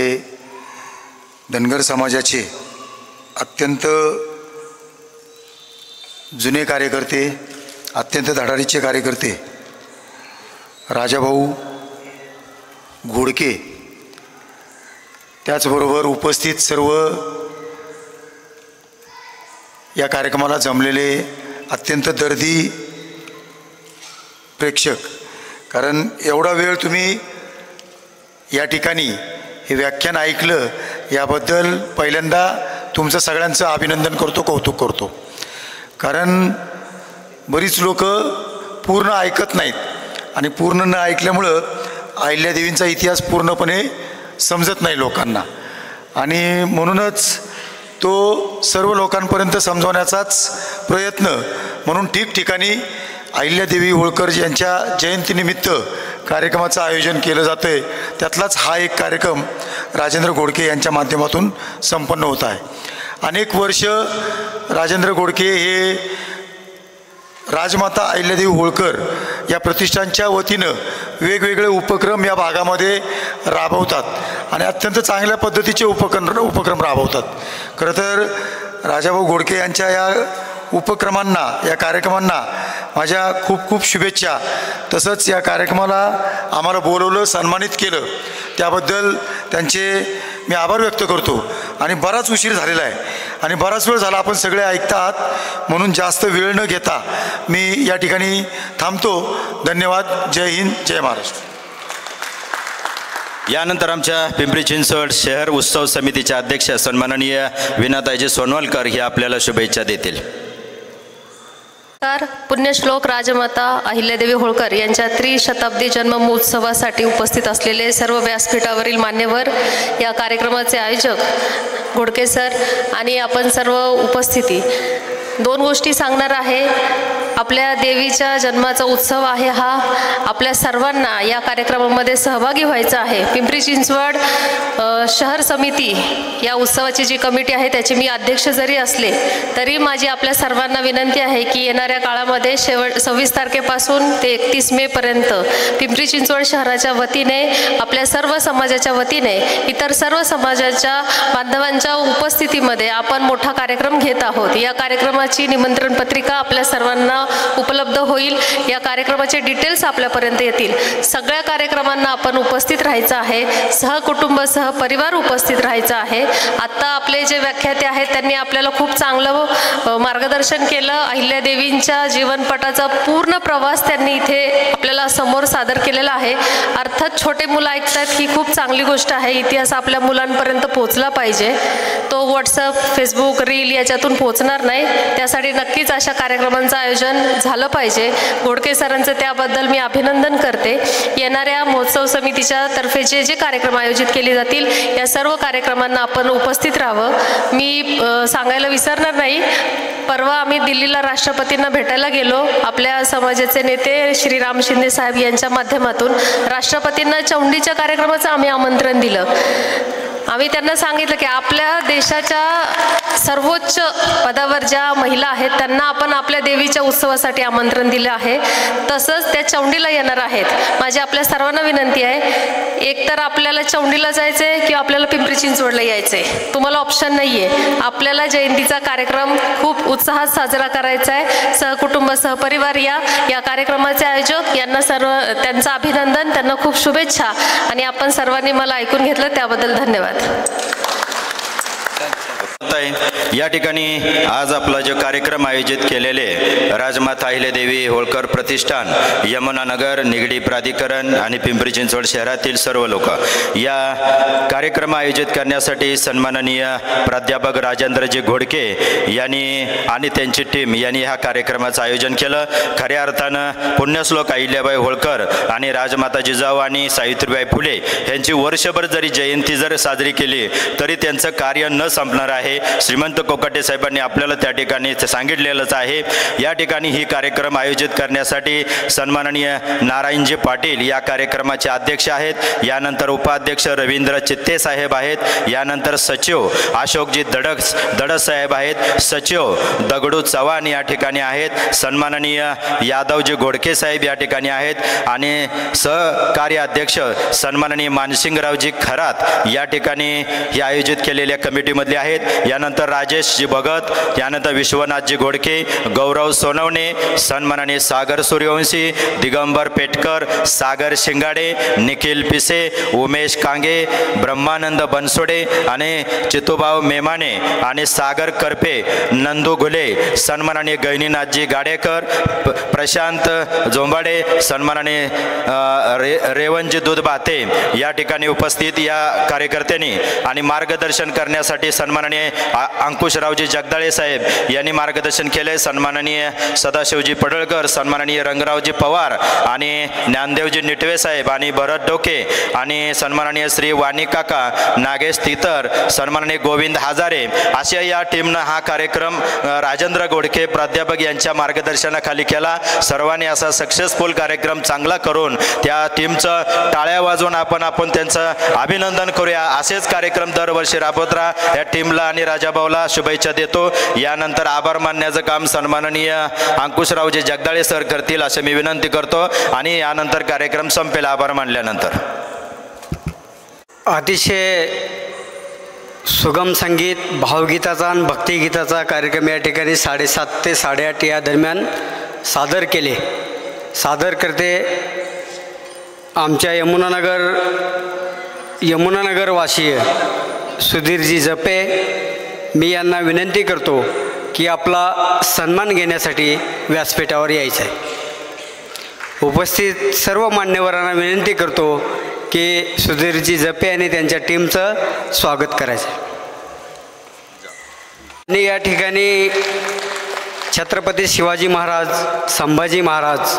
धनगर समाजाचे अत्यंत जुने कार्यकर्ते, अत्यंत धडाडीचे कार्यकर्ते राजाभाऊ घोडके, त्याचबरोबर उपस्थित सर्व या कार्यक्रमाला जमलेले अत्यंत दर्दी प्रेक्षक, कारण एवढा वेळ तुम्ही या ठिकाणी हे व्याख्यान ऐकलं याबद्दल पहिल्यांदा तुमचं सगळ्यांचं अभिनंदन करतो, कौतुक करतो. कारण बरीच लोक पूर्ण ऐकत नाहीत आणि पूर्ण न ऐकल्यामुळं अहिल्यादेवींचा इतिहास पूर्णपणे समजत नाही लोकांना आणि म्हणूनच तो सर्व लोकांपर्यंत समजवण्याचाच प्रयत्न म्हणून ठिकठिकाणी अहिल्यादेवी होळकर यांच्या जयंतीनिमित्त कार्यक्रमाचं आयोजन केलं जातं आहे. त्यातलाच हा एक कार्यक्रम राजेंद्र घोडके यांच्या माध्यमातून संपन्न होत आहे. अनेक वर्ष राजेंद्र घोडके हे राजमाता अहिल्यादेवी होळकर या प्रतिष्ठानच्या वतीनं वेगवेगळे उपक्रम या भागामध्ये राबवतात आणि अत्यंत चांगल्या पद्धतीचे उपक्रम राबवतात. खरं तर राजाभाऊ घोडके यांच्या या उपक्रमांना, या कार्यक्रमांना माझ्या खूप खूप शुभेच्छा. तसंच या कार्यक्रमाला आम्हाला बोलवलं, सन्मानित केलं त्याबद्दल त्यांचे मी आभार व्यक्त करतो. आणि बराच उशीर झालेला आहे आणि बराच वेळ झाला आपण सगळे ऐकता आहात, म्हणून जास्त वेळ न घेता मी या ठिकाणी थांबतो. धन्यवाद. जय हिंद, जय महाराष्ट्र. यानंतर आमच्या पिंपरी चिंचवड शहर उत्सव समितीच्या अध्यक्ष सन्माननीय विनाताईजी सोनवलकर हे आपल्याला शुभेच्छा देतील. पुण्यश्लोक राजमाता अहिल्यादेवी होळकर यांच्या त्रिशताब्दी जन्म महोत्सवासाठी उपस्थित असलेले सर्व व्यासपीठावरील मान्यवर, या कार्यक्रमाचे आयोजक घोडके सर आणि आपण सर्व उपस्थिती, 2 गोष्टी सांगणार आहे. आपल्या देवीच्या जन्माचा उत्सव आहे हा. आपल्या सर्वांना या कार्यक्रमामध्ये सहभागी व्हायचं आहे. पिंपरी चिंचवड शहर समिती या उत्सवाची जी कमिटी आहे त्याची मी अध्यक्ष जरी असले तरी माझी आपल्या सर्वांना विनंती आहे की येणाऱ्या काळामध्ये 26 तारखेपासून ते 31 मेपर्यंत पिंपरी चिंचवड शहराच्या वतीने, आपल्या सर्व समाजाच्या वतीने, इतर सर्व समाजाच्या बांधवांच्या उपस्थितीमध्ये आपण मोठा कार्यक्रम घेत आहोत. या कार्यक्रमाची निमंत्रण पत्रिका आपल्या सर्वांना उपलब्ध होईल. या कार्यक्रमाचे डिटेल्स आपल्यापर्यंत येतील. सगळ्या कार्यक्रमांना आपण उपस्थित राहायचं आहे. सहकुटुंब, सहपरिवार उपस्थित राहायचं आहे. आत्ता आपले जे व्याख्याते आहेत त्यांनी आपल्याला खूप चांगलं मार्गदर्शन केलं. अहिल्यादेवींच्या जीवनपटाचा पूर्ण प्रवास त्यांनी इथे आपल्याला समोर सादर केलेला आहे. अर्थात छोटे मुलं ऐकतात ही खूप चांगली गोष्ट आहे. इतिहास आपल्या मुलांपर्यंत पोहोचला पाहिजे. तो व्हॉट्सअप, फेसबुक, रील याच्यातून पोहोचणार नाही. त्यासाठी नक्कीच अशा कार्यक्रमांचं आयोजन झालं पाहिजे. घोडके सरांचं त्याबद्दल मी अभिनंदन करते. येणाऱ्या महोत्सव समितीच्या तर्फे जे जे कार्यक्रम आयोजित केले जातील या सर्व कार्यक्रमांना आपण उपस्थित राहावं. मी सांगायला विसरणार नाही, परवा आम्ही दिल्लीला राष्ट्रपतींना भेटायला गेलो. आपल्या समाजाचे नेते श्री राम शिंदे साहेब यांच्या माध्यमातून राष्ट्रपतींना चौंडीच्या कार्यक्रमाचं आम्ही आमंत्रण दिलं. आम्ही त्यांना सांगितलं की आपल्या देशाच्या सर्वोच्च पदावर ज्या महिला आहेत त्यांना आपण आपल्या देवीच्या उत्सवासाठी आमंत्रण दिलं आहे. तसंच त्या चौंडीला येणार आहेत. माझी आपल्या सर्वांना विनंती आहे, एकतर आपल्याला चौंडीला जायचं आहे किंवा आपल्याला पिंपरी चिंचवडला यायचं आहे. तुम्हाला ऑप्शन नाही आहे. आपल्याला जयंतीचा कार्यक्रम खूप उत्साहात साजरा करायचा आहे. सहकुटुंब, सहपरिवार या कार्यक्रमाचे आयोजक यांना सर्व त्यांचं अभिनंदन, त्यांना खूप शुभेच्छा. आणि आपण सर्वांनी मला ऐकून घेतलं त्याबद्दल धन्यवाद. या ठिकाणी आज आपला जो कार्यक्रम आयोजित केलेले राजमाता अहिल्यादेवी होळकर प्रतिष्ठान, यमुनानगर, निगडी प्राधिकरण आणि पिंपरी चिंचवड शहरातील सर्व लोक, या कार्यक्रम आयोजित करण्यासाठी सन्माननीय प्राध्यापक राजेंद्रजी घोडके यांनी आणि त्यांची टीम यांनी ह्या कार्यक्रमाचं आयोजन केलं. खऱ्या अर्थानं पुण्यश्लोक अहिल्याबाई होळकर आणि राजमाता जिजाऊ आणि सावित्रीबाई फुले यांची वर्षभर जरी जयंती जर साजरी केली तरी त्यांचं कार्य न संपणार आहे. श्रीमंत कोकाटे साहेबांनी आपल्याला त्या ठिकाणी सांगितलेलंच आहे. या ठिकाणी ही कार्यक्रम आयोजित करण्यासाठी सन्माननीय नारायणजी पाटील या कार्यक्रमाचे अध्यक्ष आहेत. यानंतर उपाध्यक्ष रवींद्र चित्ते साहेब आहेत. यानंतर सचिव अशोकजी दडस साहेब आहेत. सचिव दगडू चव्हाण या ठिकाणी आहेत. सन्माननीय यादवजी घोडके साहेब या ठिकाणी आहेत आणि सहकार्य अध्यक्ष सन्माननीय मानसिंगरावजी खरात या ठिकाणी हे आयोजित केलेल्या कमिटीमधले आहेत. यानंतर राजेशजी भगत, यानंतर विश्वनाथजी घोडके, गौरव सोनवणे, सन्माननीय सागर सूर्यवंशी, दिगंबर पेटकर, सागर शिंगाडे, निखिल पिसे, उमेश कांगे, ब्रह्मानंद बनसोडे आणि चितूभाऊ मेमाने आणि सागर करपे, नंदू घुले, सन्माननीय गैनीनाथजी गाडेकर, प्रशांत जोंबाडे, सन्माननीय रेवणजी दूधभाते या ठिकाणी उपस्थित या कार्यकर्त्यांनी आणि मार्गदर्शन करण्यासाठी सन्माननीय अंकुशरावजी जगदाळे साहेब यांनी मार्गदर्शन केले. सन्माननीय सदाशिवजी पडळकर, सन्माननीय रंगरावजी पवार आणि ज्ञानदेवजी निटवे साहेब आणि भरत डोके आणि सन्माननीय श्री वाणी काका, नागेश तितर, सन्माननीय गोविंद हजारे अशा या टीमनं हा कार्यक्रम राजेंद्र घोडके प्राध्यापक यांच्या मार्गदर्शनाखाली केला. सर्वांनी असा सक्सेसफुल कार्यक्रम चांगला करून त्या टीमचं टाळ्या वाजवून आपण त्यांचं अभिनंदन करूया. असेच कार्यक्रम दरवर्षी राबवत राहा. या टीमला आणि राजाभाऊला शुभेच्छा देतो. यानंतर आभार मानण्याचं काम सन्माननीय अंकुशरावजी जगदाळे सर करतील असे मी विनंती करतो आणि यानंतर कार्यक्रम संपेल आभार मानल्यानंतर. अतिशय सुगम संगीत, भावगीताचा आणि भक्तिगीताचा कार्यक्रम या ठिकाणी 7:30 ते 8:30 या दरम्यान सादर केले. सादर करते आमच्या यमुनानगरवासीय सुधीरजी जपे. मी यांना विनंती करतो की आपला सन्मान घेण्यासाठी व्यासपीठावर यायचं आहे. उपस्थित सर्व मान्यवरांना विनंती करतो की सुधीरजी जपे आणि त्यांच्या टीमचं स्वागत करायचं आहे. आणि या ठिकाणी छत्रपती शिवाजी महाराज, संभाजी महाराज,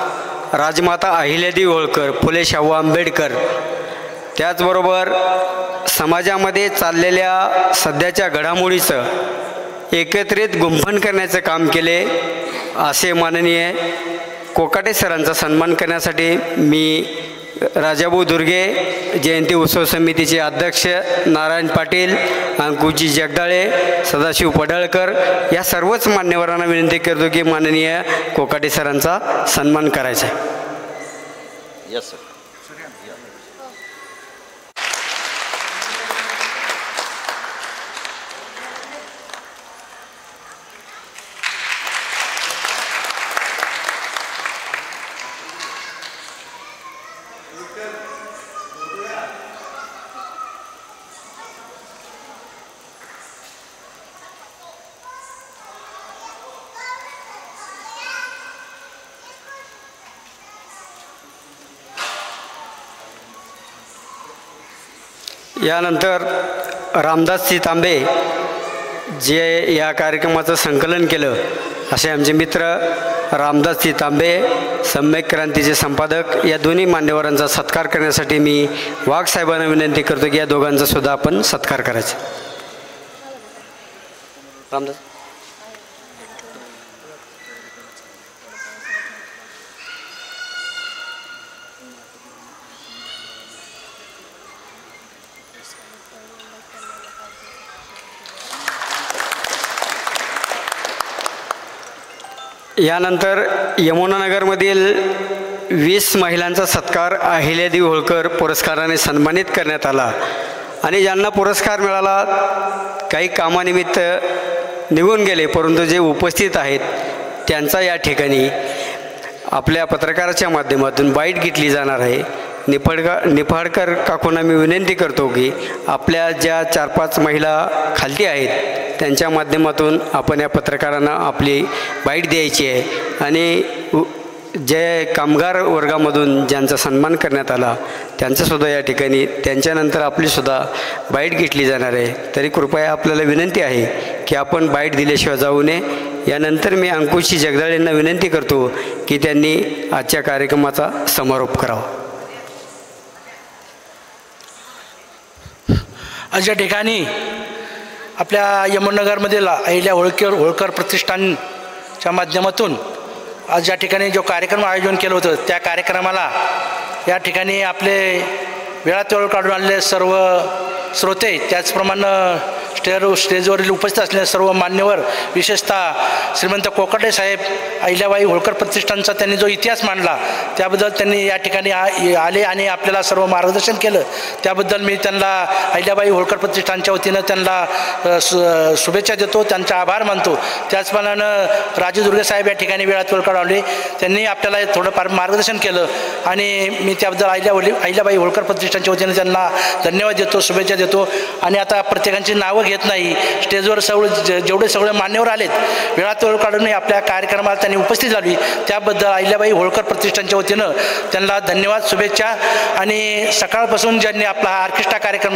राजमाता अहिल्यादेवी होळकर, फुले शाहू आंबेडकर, त्याचबरोबर समाजामध्ये चाललेल्या सध्याच्या घडामोडीचं एकत्रित गुंफण करण्याचं काम केले असे माननीय कोकाटे सरांचा सन्मान करण्यासाठी मी राजाभाऊ दुर्गे जयंती उत्सव समितीचे अध्यक्ष नारायण पाटील, अंकुजी जगदाळे, सदाशिव पडळकर या सर्वच मान्यवरांना विनंती करतो की माननीय कोकाटे सरांचा सन्मान करायचा आहे. Yes sir. यानंतर रामदासजी तांबे जे या कार्यक्रमाचं संकलन केलं असे आमचे मित्र रामदासजी तांबे, सम्यक क्रांतीचे संपादक, या दोन्ही मान्यवरांचा सत्कार करण्यासाठी मी वाघ साहेबांना विनंती करतो की या दोघांचा सुद्धा आपण सत्कार करायचा. रामदास. यानंतर यमुनानगरमधील 20 महिलांचा सत्कार अहिल्यादेवी होळकर पुरस्काराने सन्मानित करण्यात आला. आणि ज्यांना पुरस्कार मिळाला काही कामानिमित्त निघून गेले, परंतु जे उपस्थित आहेत त्यांचा या ठिकाणी आपल्या पत्रकाराच्या माध्यमातून बाईट घेतली जाणार आहे. निफाडकर काकूंना मी विनंती करतो की आपल्या ज्या 4-5 महिला खालती आहेत त्यांच्या माध्यमातून आपण या पत्रकारांना आपली बाईट द्यायची आहे. आणि जे कामगार वर्गामधून ज्यांचा सन्मान करण्यात आला त्यांचासुद्धा या ठिकाणी त्यांच्यानंतर आपलीसुद्धा बाईट घेतली जाणार आहे. तरी कृपया आपल्याला विनंती आहे की आपण बाईट दिल्याशिवाय जाऊ नये. यानंतर मी अंकुशी जगदाळेंना विनंती करतो की त्यांनी आजच्या कार्यक्रमाचा समारोप करावा. आज या ठिकाणी आपल्या यमुनानगरमधील अहिल्या होळकर प्रतिष्ठानच्या माध्यमातून आज या ठिकाणी जो कार्यक्रम आयोजन केलं होतं त्या कार्यक्रमाला या ठिकाणी आपले वेळात वेळ काढून आलेले सर्व श्रोते, त्याचप्रमाणे स्टेजवरील उपस्थित असलेले सर्व मान्यवर, विशेषतः श्रीमंत कोकाटे साहेब, अहिल्याबाई होळकर प्रतिष्ठानचा त्यांनी जो इतिहास मांडला त्याबद्दल त्यांनी या ठिकाणी आले आणि आपल्याला सर्व मार्गदर्शन केलं. त्याबद्दल मी त्यांना अहिल्याबाई होळकर प्रतिष्ठानच्या वतीनं त्यांना शुभेच्छा देतो, त्यांचा आभार मानतो. त्याचप्रमाणे राजू दुर्गे साहेब या ठिकाणी वेळात वेळ काढून आले, त्यांनी आपल्याला थोडंफार मार्गदर्शन केलं आणि मी त्याबद्दल अहिल्याबाई होळकर प्रतिष्ठानच्या वतीनं त्यांना धन्यवाद देतो, शुभेच्छा देतो. आणि आता प्रत्येकांची नावं घेत नाही, स्टेजवर जेवढे सगळे मान्यवर आलेत वेळात वेळ काढून आपल्या कार्यक्रमाला त्यांनी उपस्थित झाली त्याबद्दल अहिल्याबाई होळकर प्रतिष्ठानच्या वतीनं त्यांना धन्यवाद, शुभेच्छा. आणि सकाळपासून ज्यांनी आपला हा ऑर्केस्ट्रा कार्यक्रम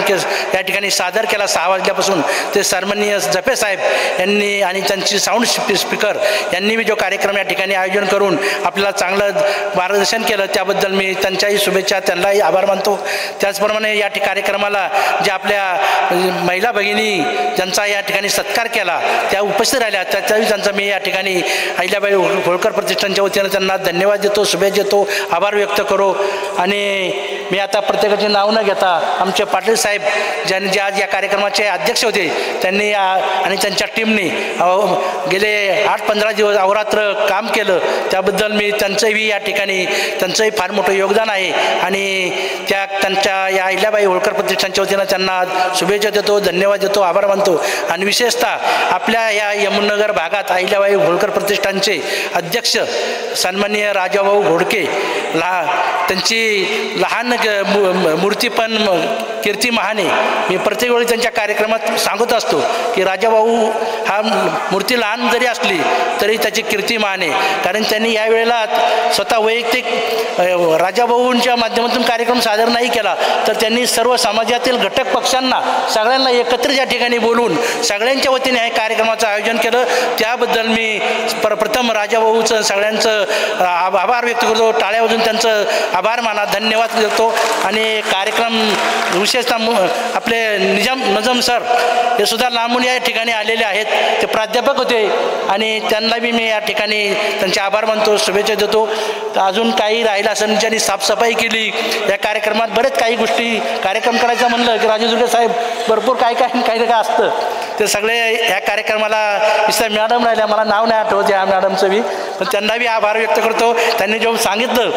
या ठिकाणी सादर केला 6 वाजल्यापासून, ते सन्माननीय जपे साहेब यांनी आणि त्यांची साऊंड स्पीकर यांनी जो कार्यक्रम या ठिकाणी आयोजन करून आपल्याला चांगलं मार्गदर्शन केलं त्याबद्दल मी त्यांच्याही शुभेच्छा, त्यांनाही आभार मानतो. त्याचप्रमाणे या कार्यक्रमाला ज्या आपल्या महिला भगिनी ज्यांचा या ठिकाणी सत्कार केला त्या उपस्थित राहिल्या त्याचाही त्यांचा मी या ठिकाणी अहिल्याबाई होळकर प्रतिष्ठानच्या वतीनं त्यांना धन्यवाद देतो, शुभेच्छा देतो, आभार व्यक्त करो. आणि मी आता प्रत्येकाचे नाव न घेता आमचे पाटील साहेब ज्यांनी जे आज या कार्यक्रमाचे अध्यक्ष होते त्यांनी आणि त्यांच्या टीमने गेले 8-15 दिवस अहोरात्र काम केलं, त्याबद्दल मी त्यांचंही या ठिकाणी त्यांचंही फार मोठं योगदान आहे आणि त्यांच्या या अहिल्याबाई होळकर प्रतिष्ठानच्या वतीनं त्यांना शुभेच्छा देतो, धन्यवाद देतो, आभार मानतो। आणि विशेषतः आपल्या या यमुननगर भागात अहिल्याबाई होळकर प्रतिष्ठानचे अध्यक्ष सन्माननीय राजाभाऊ घोडके त्यांची लहान मूर्ती पण कीर्ती महाने मी प्रत्येक वेळी त्यांच्या कार्यक्रमात सांगत असतो की राजाभाऊ हा मूर्ती लहान जरी असली तरी त्याची कीर्ती महाने, कारण त्यांनी यावेळेला स्वतः वैयक्तिक राजाभाऊंच्या माध्यमातून कार्यक्रम सादर नाही केला तर त्यांनी सर्व समाजातील घटक पक्षांना सगळ्यांना एकत्रित या ठिकाणी बोलून सगळ्यांच्या वतीने हे कार्यक्रमाचं आयोजन केलं। त्याबद्दल मी प्रथम राजाभाऊचं सगळ्यांचं आभार व्यक्त करतो, टाळ्या वाजवून त्यांचं आभार माना, धन्यवाद देतो। आणि कार्यक्रम विशेषतः आपले नजम सर हे सुद्धा लांबून या ठिकाणी आलेले आहेत, ते प्राध्यापक होते आणि त्यांना बी मी या ठिकाणी त्यांचे आभार मानतो, शुभेच्छा देतो। तर अजून काही राहिलं असं ज्यांनी साफसफाई केली या कार्यक्रमात, बरेच काही गोष्टी कार्यक्रम करायचा म्हणलं की राजू दुर्गे साहेब भरपूर काही काय असतं, ते सगळे ह्या कार्यक्रमाला विषय मॅडम राहिल्या, मला नाव नाही आठवत या मॅडमचं बी, पण त्यांना बी आभार व्यक्त करतो। त्यांनी जेव्हा सांगितलं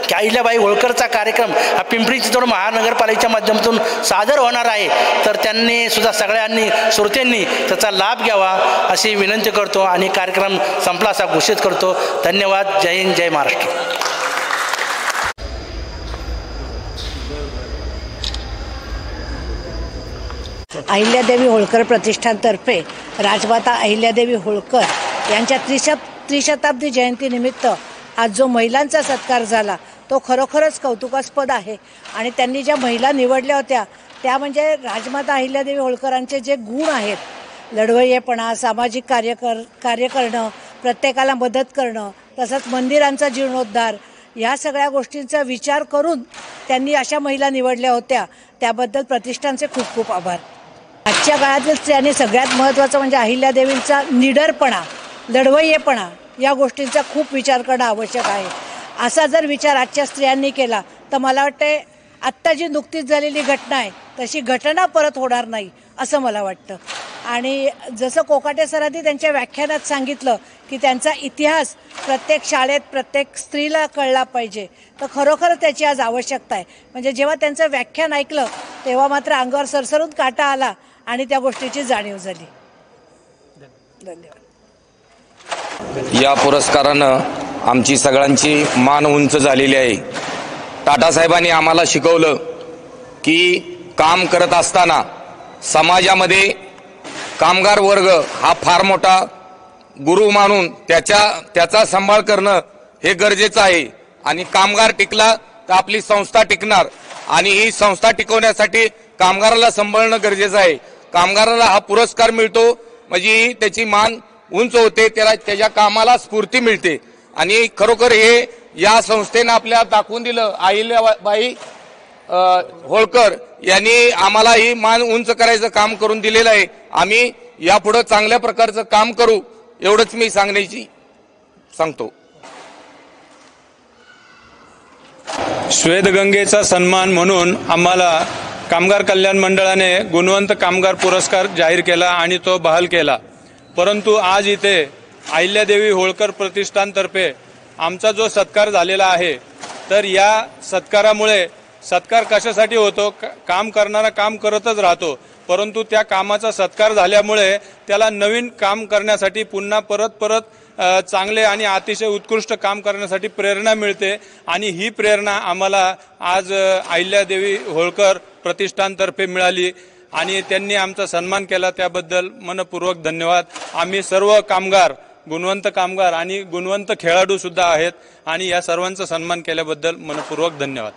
की अहिल्याबाई होळकरचा कार्यक्रम हा पिंपरी चिंचवड महानगरपालिकेच्या माध्यमातून सादर होणार आहे तर त्यांनी सुद्धा सगळ्यांनी श्रोत्यांनी त्याचा लाभ घ्यावा अशी विनंती करतो आणि कार्यक्रम संपला असा घोषित करतो। धन्यवाद। जय हिंद, जय महाराष्ट्र। अहिल्यादेवी होळकर प्रतिष्ठानतर्फे राजमाता अहिल्यादेवी होळकर यांच्या त्रिशताब्दी जयंतीनिमित्त आज जो महिलांचा सत्कार झाला तो खरोखरच कौतुकास्पद आहे। आणि त्यांनी ज्या महिला निवडल्या होत्या त्या म्हणजे राजमाता अहिल्यादेवी होळकरांचे जे गुण आहेत, लढवय्येपणा, सामाजिक कार्य करणं, प्रत्येकाला मदत करणं, तसंच मंदिरांचा जीर्णोद्धार, या सगळ्या गोष्टींचा विचार करून त्यांनी अशा महिला निवडल्या होत्या, त्याबद्दल प्रतिष्ठानचे खूप खूप आभार। आजच्या काळातील स्त्रियांनी सगळ्यात महत्त्वाचं म्हणजे अहिल्यादेवींचा निडरपणा, लढवय्येपणा या गोष्टींचा खूप विचार करणं आवश्यक आहे। असा जर विचार आजच्या स्त्रियांनी केला तर मला वाटते आत्ता जी नुकतीच झालेली घटना आहे तशी घटना परत होणार नाही असं मला वाटतं। आणि जसं कोकाटे सरांनी त्यांच्या व्याख्यानात सांगितलं की त्यांचा इतिहास प्रत्येक शाळेत प्रत्येक स्त्रीला कळला पाहिजे, तर खरोखर त्याची आज आवश्यकता आहे। म्हणजे जेव्हा त्यांचं व्याख्यान ऐकलं तेव्हा मात्र अंगावर सरसरून काटा आला आणि त्या गोष्टीची जाणीव झाली। धन्यवाद। या पुरस्कारानं आमची सगळ्यांची मान उंच झालेली आहे। टाटासाहेबांनी आम्हाला शिकवलं की काम करत असताना समाजामध्ये कामगार वर्ग हा फार मोठा गुरु मानून त्याचा सांभाळ करणं हे गरजेचं आहे आणि कामगार टिकला तर आपली संस्था टिकणार आणि ही संस्था टिकवण्यासाठी कामगाराला सांभाळणं गरजेचं आहे। कामगाराला हा पुरस्कार मिळतो म्हणजे त्याची मान उंच होते, त्याच्या कामाला स्फूर्ती मिळते आणि खरोखर हे या संस्थेनं आपल्याला दाखवून दिलं। अहिल्याबाई होळकर यांनी आम्हाला ही मान उंच करायचं काम करून दिलेलं आहे। आम्ही यापुढे चांगल्या प्रकारचं काम करू एवढंच मी सांगतो। श्वेतगंगेचा सन्मान म्हणून आम्हाला कामगार कल्याण मंडळाने गुणवंत कामगार पुरस्कार जाहीर केला आणि तो बहाल केला, परंतु आज इथे अहिल्यादेवी होळकर प्रतिष्ठानतर्फे आमचा जो सत्कार झालेला आहे तर या सत्कारामुळे सत्कार कशासाठी होतो, काम करणारा काम करतच राहतो, परंतु त्या कामाचा सत्कार झाल्यामुळे त्याला नवीन काम करण्यासाठी पुन्हा परत चांगले आणि अतिशय उत्कृष्ट काम करण्यासाठी प्रेरणा मिळते आणि ही प्रेरणा आम्हाला आज अहिल्यादेवी होळकर प्रतिष्ठानतर्फे मिळाली आणि त्यांनी आमचा सन्मान केला, त्याबद्दल मनपूर्वक धन्यवाद। आम्ही सर्व कामगार गुणवंत कामगार आणि गुणवंत खेळाडू सुद्धा आहेत आणि या सर्वांचा सन्मान केल्याबद्दल मनपूर्वक धन्यवाद।